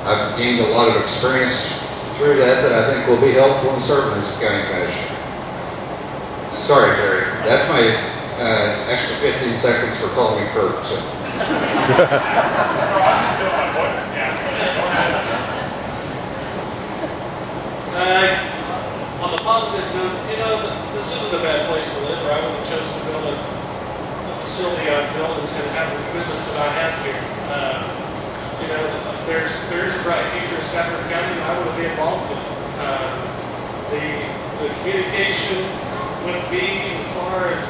I've gained a lot of experience through that I think will be helpful in serving as a county commissioner. Sorry, Terry. That's my extra 15 seconds for calling me Kurt. So. On the positive note, this isn't a bad place to live, or I would have chosen to build a facility I've built and have the commitments that I have here. There's a bright future in Stafford County, and I want to be involved in it. The communication with me, as far as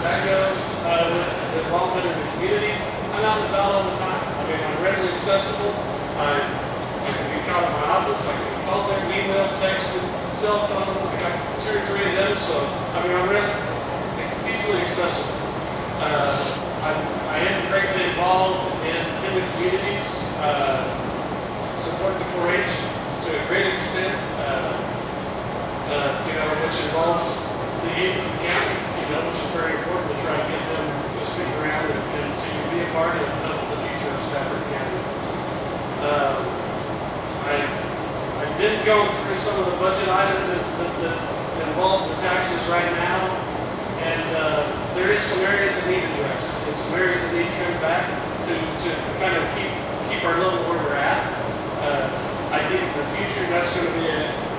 that goes, with the involvement in the communities, I'm out and about all the time. I mean, I'm readily accessible. I can be called in my office. I can call them, email, text, cell phone. I got 2 or 3 of them, so I mean, I'm really easily accessible. I am greatly involved in the communities, support the 4-H to a great extent, which involves the youth of the county, which is very important to try to get them to stick around and to be a part of the future of Stafford County. I've been going through some of the budget items that involve the taxes right now, and there is some areas that need addressed, and some areas that need trimmed back to kind of keep our level where we're at. I think in the future that's going to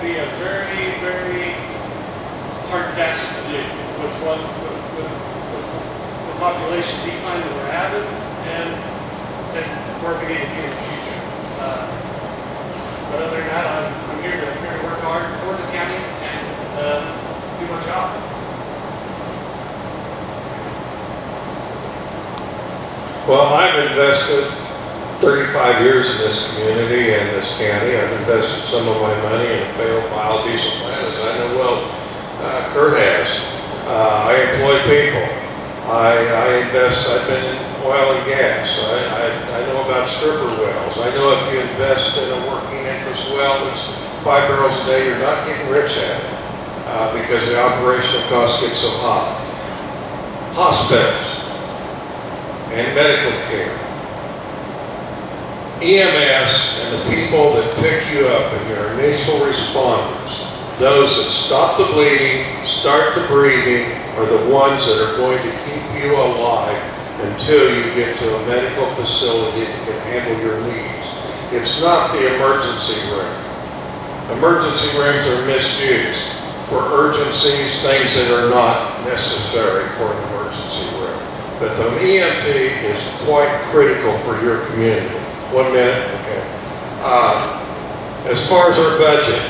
be a very, very hard task to do with the population decline that we're having and where we need to be in the future. But other than that, I'm here to work hard for the county and do my job. Well, I've invested 35 years in this community and this county. I've invested some of my money in a failed biodiesel plant, as I know well Kurt has. I employ people. I invest, I've been in oil and gas. I know about stripper wells. I know if you invest in a working interest well that's 5 barrels a day, you're not getting rich at it because the operational costs get so high. Hospitals and medical care. EMS and the people that pick you up and your initial responders, those that stop the bleeding, start the breathing, are the ones that are going to keep you alive until you get to a medical facility that can handle your needs. It's not the emergency room. Emergency rooms are misused for urgencies, things that are not necessary for an emergency room. But the EMT is quite critical for your community. 1 minute? Okay. As far as our budget,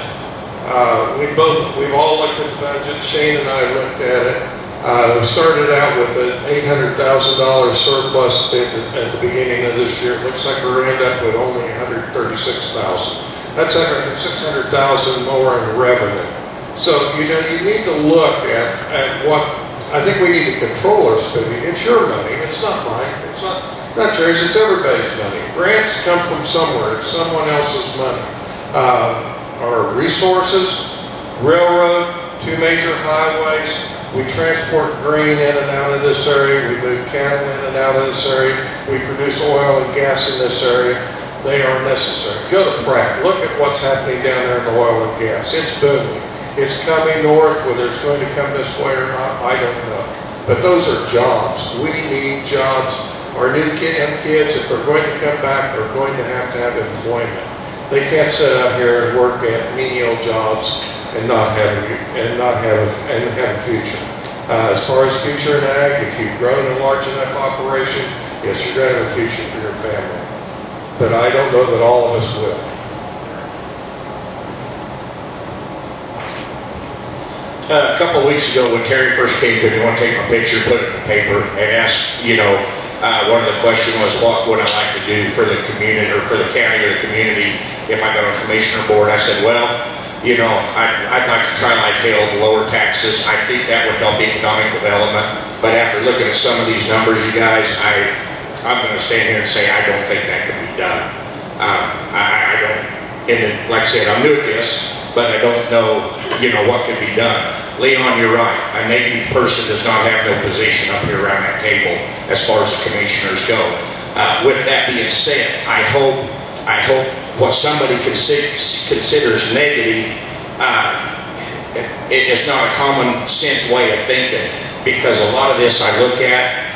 We've all looked at the budget. Shane and I looked at it. We started out with an $800,000 surplus at the beginning of this year. It looks like we're going to end up with only $136,000. That's $600,000 more in revenue. So, you need to look at what, I think we need to control our spending. It's your money. It's not mine. It's not Jerry's. It's everybody's money. Grants come from somewhere. It's someone else's money. Our resources, railroad, 2 major highways. We transport grain in and out of this area. We move cattle in and out of this area. We produce oil and gas in this area. They are necessary. Go to Pratt. Look at what's happening down there in the oil and gas. It's booming. It's coming north. Whether it's going to come this way or not, I don't know. But those are jobs. We need jobs. Our new kids, if they're going to come back, are going to have employment. They can't sit out here and work at menial jobs and not have a future. As far as future in ag, if you've grown a large enough operation, yes, you're going to have a future for your family. But I don't know that all of us will. A couple of weeks ago, when Terry first came to me, I want to take my picture, put it in the paper, and ask, one of the questions was, what would I like to do for the community, or for the county or the community if I got on commissioner board? I said, well, I'd like to try like hell to lower taxes. I think that would help economic development. But after looking at some of these numbers, you guys, I'm going to stand here and say I don't think that can be done. I don't, and then, like I said, I'm new at this, but I don't know, what can be done. Leon, you're right. A negative person does not have no position up here around that table as far as the commissioners go. With that being said, I hope what somebody considers negative, it's not a common sense way of thinking, because a lot of this I look at,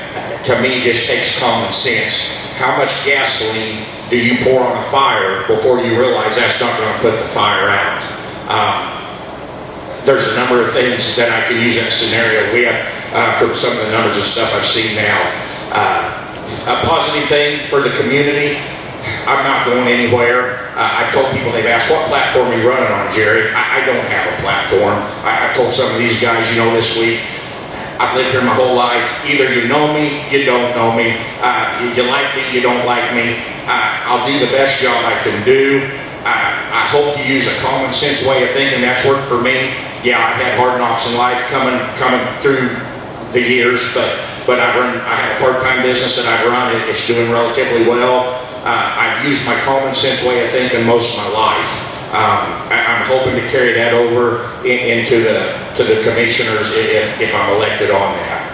to me, just takes common sense. How much gasoline do you pour on a fire before you realize that's not going to put the fire out? There's a number of things that I can use in a scenario. We have, from some of the numbers and stuff I've seen now, a positive thing for the community. I'm not going anywhere. I've told people, they've asked, what platform are you running on, Jerry? I don't have a platform. I've told some of these guys, this week, I've lived here my whole life. Either you know me, you don't know me. You like me, you don't like me. I'll do the best job I can do. I hope you use a common sense way of thinking. That's worked for me. Yeah, I've had hard knocks in life coming through the years, but I have a part-time business that I've run. It's doing relatively well. I've used my common sense way of thinking most of my life. I'm hoping to carry that over into the commissioners if I'm elected on that.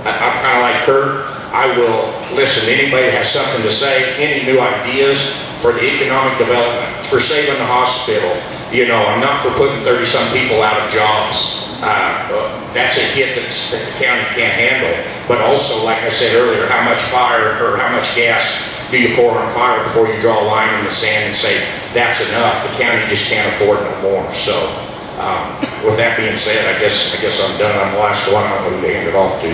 I'm kind of like Kurt. I will listen to anybody that has something to say, any new ideas for the economic development, for saving the hospital. I'm not for putting 30-some people out of jobs. That's a hit that the county can't handle. But also, like I said earlier, how much fire or how much gas do you pour on fire before you draw a line in the sand and say, that's enough? The county just can't afford no more. So, with that being said, I guess I'm done. I'm the last one. I don't know who to hand it off to.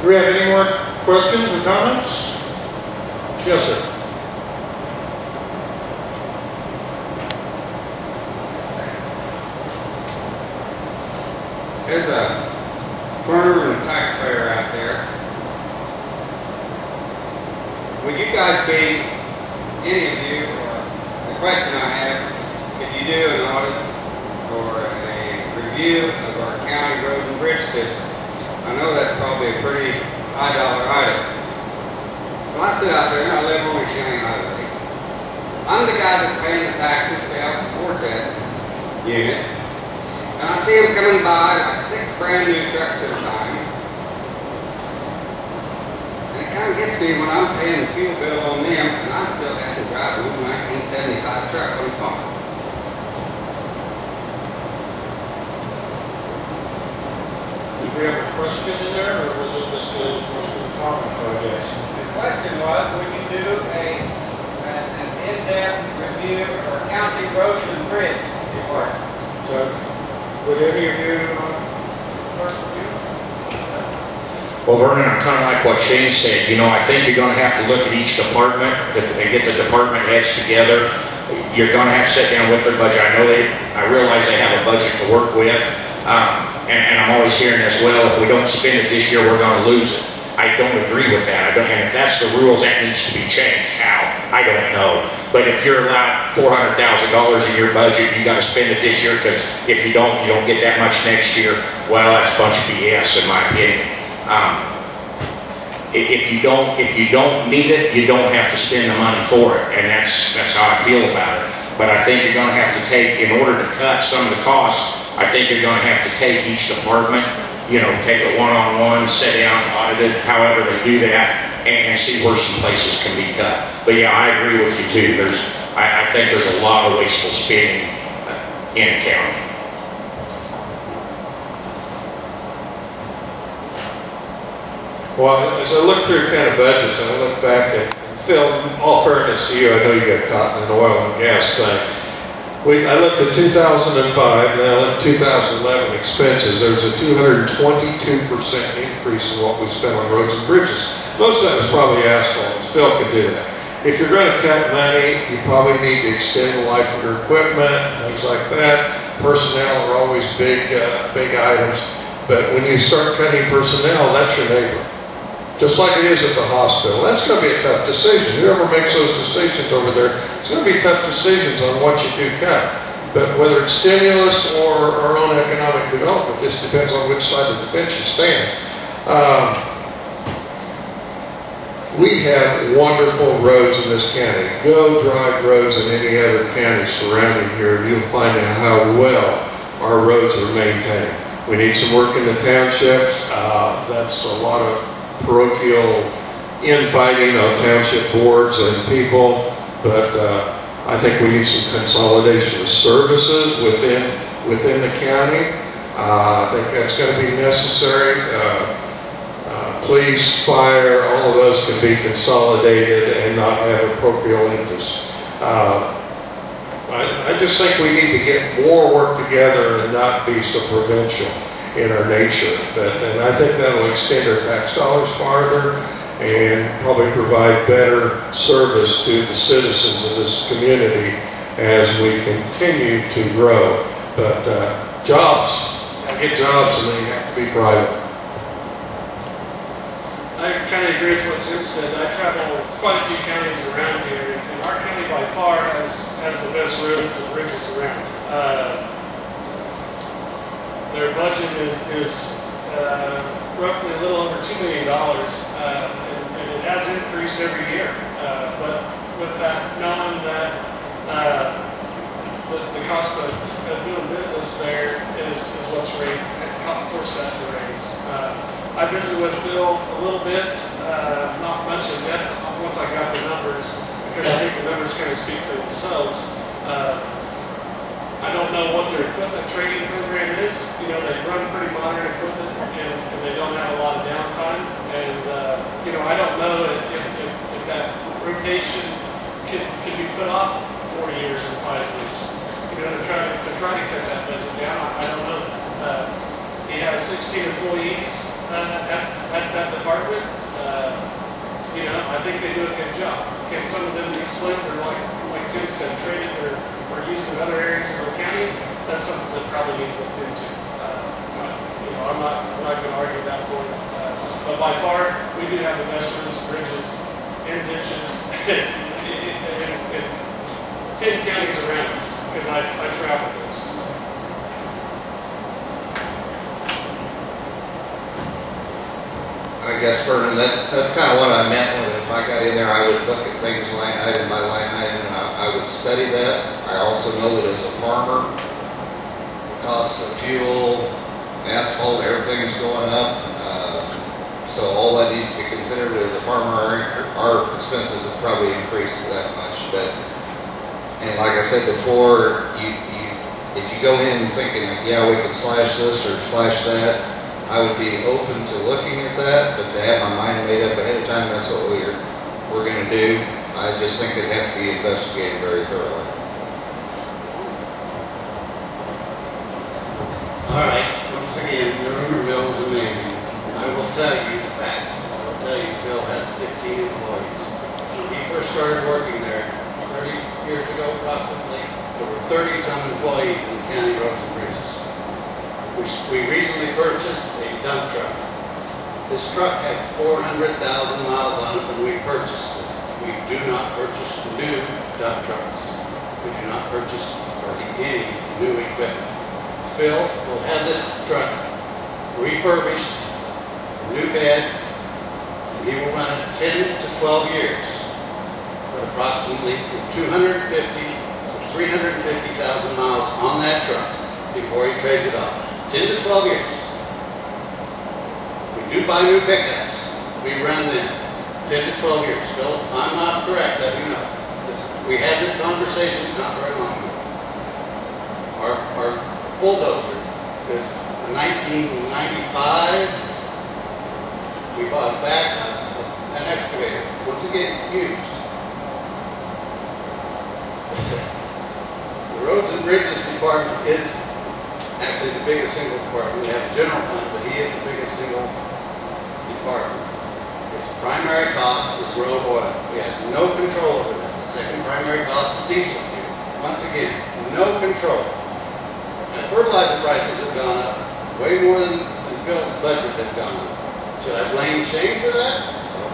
Do we have any more questions or comments? Yes, sir. As a farmer and taxpayer out there, would you guys be, any of you, or the question I have, could you do an audit or a review of our county road and bridge system? I know that's probably a pretty high dollar item. When I sit out there and I live on a county highway, I'm the guy that's paying the taxes to help support that unit. And I see them coming by like 6 brand new trucks at a time. And it kind of gets me when I'm paying the fuel bill on them and I'm still having to drive a 1975 truck on the farm. Did we have a question in there, or was it just a comment, I guess? The question was, would you do an in-depth review of our county roads and bridge department? So, would any of you first review? Well, Vernon, I'm kind of like what Shane said. You know, I think you're going to have to look at each department and get the department heads together. You're going to have to sit down with their budget. I realize they have a budget to work with. And I'm always hearing as well, if we don't spend it this year, we're going to lose it. I don't agree with that. And if that's the rules, that needs to be changed. How? I don't know. But if you're allowed $400,000 in your budget, you got to spend it this year, because if you don't get that much next year. Well, that's a bunch of BS in my opinion. If you don't need it, you don't have to spend the money for it, and that's how I feel about it. But I think you're going to have to take, in order to cut some of the costs, I think you're going to have to take each department, take it one-on-one, sit down, audit it, however they do that, and see where some places can be cut. But yeah, I agree with you too. I think there's a lot of wasteful spending in the county. Well, as I look through kind of budgets and I look back at, Phil, in all fairness to you, I know you got caught in an oil and gas thing. I looked at 2005 and I looked at 2011 expenses. There was a 222% increase in what we spent on roads and bridges. Most of that was probably asphalt. Phil could do that. If you're going to cut money, you probably need to extend the life of your equipment, things like that. Personnel are always big items. But when you start cutting personnel, that's your neighbor. Just like it is at the hospital. That's going to be a tough decision. Whoever makes those decisions over there, it's going to be tough decisions on what you do cut. But whether it's stimulus or our own economic development, this depends on which side of the fence you stand. We have wonderful roads in this county. Go drive roads in any other county surrounding here, and you'll find out how well our roads are maintained. We need some work in the townships. That's a lot of parochial infighting on township boards and people, but I think we need some consolidation of services within the county. I think that's going to be necessary. Police, fire, all of those can be consolidated and not have a parochial interest. I just think we need to get more work together and not be so provincial in our nature. And I think that will extend our tax dollars farther and probably provide better service to the citizens of this community as we continue to grow. But jobs, I get jobs and they have to be private. I kind of agree with what Jim said. I travel quite a few counties around here, and our county by far has the best roads and bridges around. Their budget is roughly a little over $2 million, and it has increased every year. But with that, knowing that the cost of doing business there is what's forced that to raise. I visited with Phil a little bit, not much in depth once I got the numbers, because I think the numbers kind of speak for themselves. I don't know what their equipment training program is. They run pretty modern equipment, and they don't have a lot of downtime. And I don't know if that rotation can be put off 4 years or 5 years. To try to cut that budget down. I don't know. He has 16 employees at that department. I think they do a good job. Can some of them be slipped or like Jim said, traded or used in other areas of the county? That's something that probably needs looked into. I'm not going to argue that point. But by far, we do have the best roads, bridges, and ditches in 10 counties around us, because I travel those. I guess, Vernon, that's kind of what I meant when if I got in there, I would look at things line item by line item, and I would study that. I also know that as a farmer, the costs of fuel, asphalt, everything is going up. So all that needs to be considered as a farmer. Our expenses have probably increased that much. And like I said before, if you go in thinking, yeah, we can slash this or slash that, I would be open to looking at that, but to have my mind made up ahead of time, that's what we're going to do. I just think it'd have to be investigated very thoroughly. All right, once again, the rumor mill is amazing. I will tell you, the facts. I will tell you, Phil has 15 employees. When he first started working there, 30 years ago approximately, there were 30-some employees in the county roads and bridges. We recently purchased a dump truck. This truck had 400,000 miles on it when we purchased it. We do not purchase new dump trucks. We do not purchase any new equipment. Phil will have this truck refurbished, a new bed, and he will run it 10 to 12 years, but approximately from 250 to 350,000 miles on that truck before he trades it off. 10 to 12 years. We do buy new pickups. We run them 10 to 12 years. Phil, if I'm not correct, let me know. We had this conversation not very long ago. Our bulldozer is a 1995. We bought back an excavator, once again used. The Roads and Bridges Department is actually the biggest single department. We have a general fund, but he is the biggest single department. His primary cost is road oil. He has no control over that. The second primary cost is diesel fuel. Once again, no control. And fertilizer prices have gone up way more than Phil's budget has gone up. Should I blame Shane for that?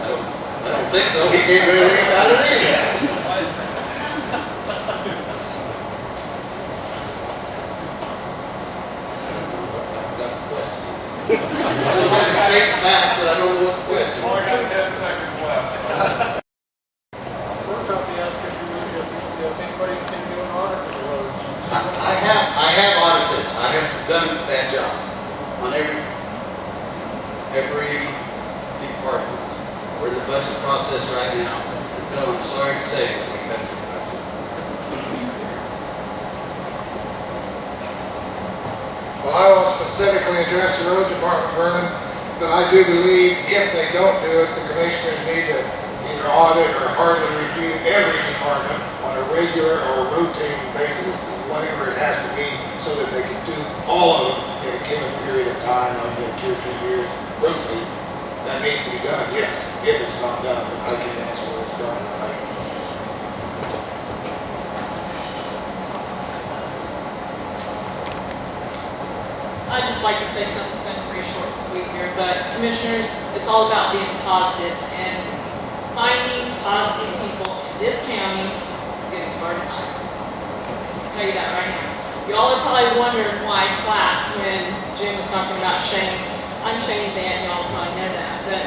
I don't think so. He can't do anything about it either. State facts that I don't know what the question is. Only got 10 seconds left. First off, he asked if anybody can do an audit of the roads. I have audited. I have done that job on every department. We're in the budget process right now. And Phil, I'm sorry to say that we cut your budget. Well, I will specifically address the road department, Vernon, but I do believe if they don't do it, the commissioners need to either audit or hardly review every department on a regular or rotating basis, whatever it has to be, so that they can do all of them in a given period of time, like 2 or 3 years, rotate. That needs to be done, yes. If it's not done, I can't answer whether it's done or not. I'd just like to say something pretty short and sweet here, but commissioners, it's all about being positive, and finding positive people in this county is going to be hard to find. I'll tell you that right now. Y'all are probably wondering why I clapped when Jim was talking about Shane. I'm Shane's aunt, y'all probably know that, but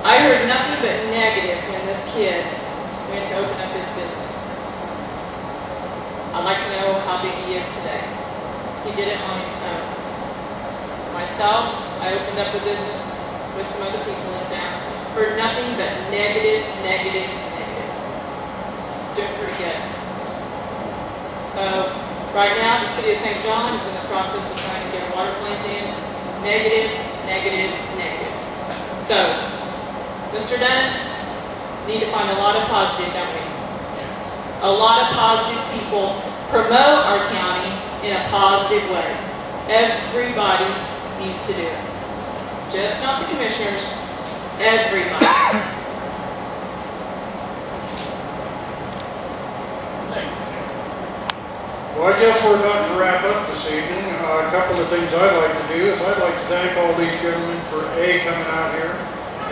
I heard nothing but negative when this kid went to open up his business. I'd like to know how big he is today. He did it on his own. Myself, I opened up a business with some other people in town. Heard nothing but negative, negative, negative. It's doing pretty good. So, right now, the city of St. John is in the process of trying to get a water plant in. Negative, negative, negative. So, Mr. Dunn, need to find a lot of positive, don't we? A lot of positive people promote our county in a positive way. Everybody needs to do it. Just not the commissioners, everybody. Well, I guess we're about to wrap up this evening. A couple of things I'd like to do is I'd like to thank all these gentlemen for A, coming out here,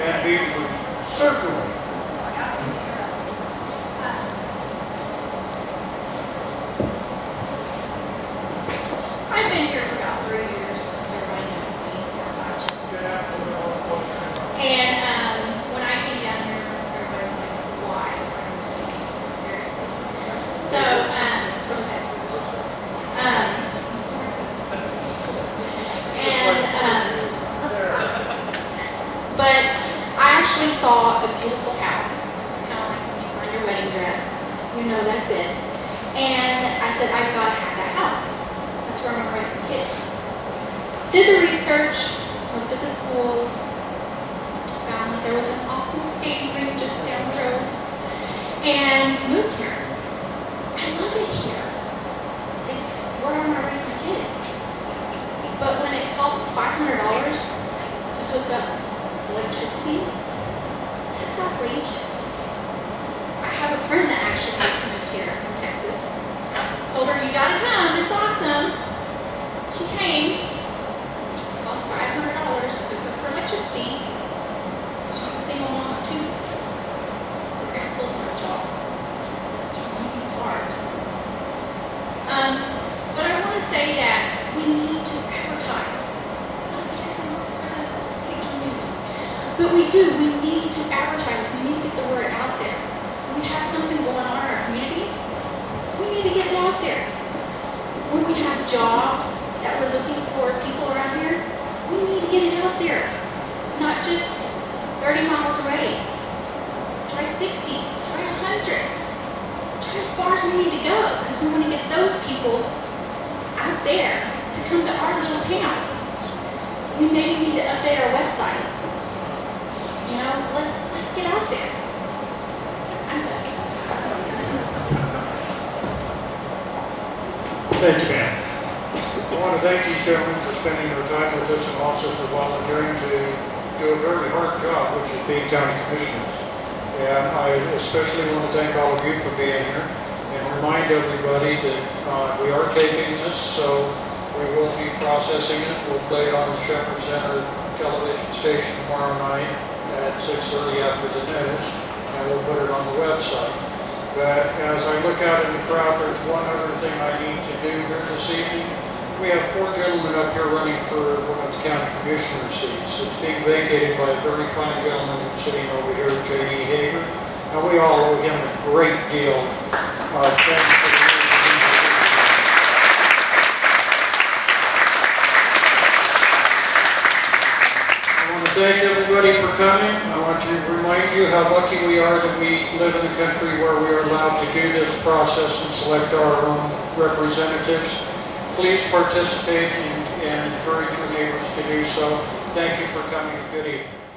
and B, for certainly I've been here for about 3 years, so everybody knows me. And when I came down here, everybody was like, why? Seriously. So, from Texas. But I actually saw a beautiful house, kind of like when you wear your wedding dress. You know that's it. And I said, I've got to have that house. That's where I'm going to raise my kids. Did the research, looked at the schools, found that there was an awesome skating rink just down the road, and moved here. I love it here. It's where I'm going to raise my kids. But when it costs $500 to hook up electricity we do, we need to advertise, we need to get the word out there. When we have something going on in our community, we need to get it out there. When we have jobs that we're looking for people around here, we need to get it out there. Not just 30 miles away. Try 60, try 100. Try as far as we need to go, because we want to get those people out there to come to our little town. We maybe need to update our website. You know, let's get out there. I'm done. Thank you, ma'am. I want to thank these gentlemen for spending their time with us and also for volunteering to do a very hard job, which is being county commissioners. And I especially want to thank all of you for being here and remind everybody that we are taping this, so we will be processing it. We'll play it on the Shepherd Center television station tomorrow night at 6:30 after the news, and we'll put it on the website. But as I look out in the crowd, there's one other thing I need to do here this evening. We have 4 gentlemen up here running for one of the county commissioner seats. It's being vacated by a very fine gentleman who's sitting over here, J.D. Hager. And we all owe him a great deal of thanks for the I want to thank everybody for coming. I want to remind you how lucky we are that we live in a country where we are allowed to do this process and select our own representatives. Please participate and encourage your neighbors to do so. Thank you for coming. Good evening.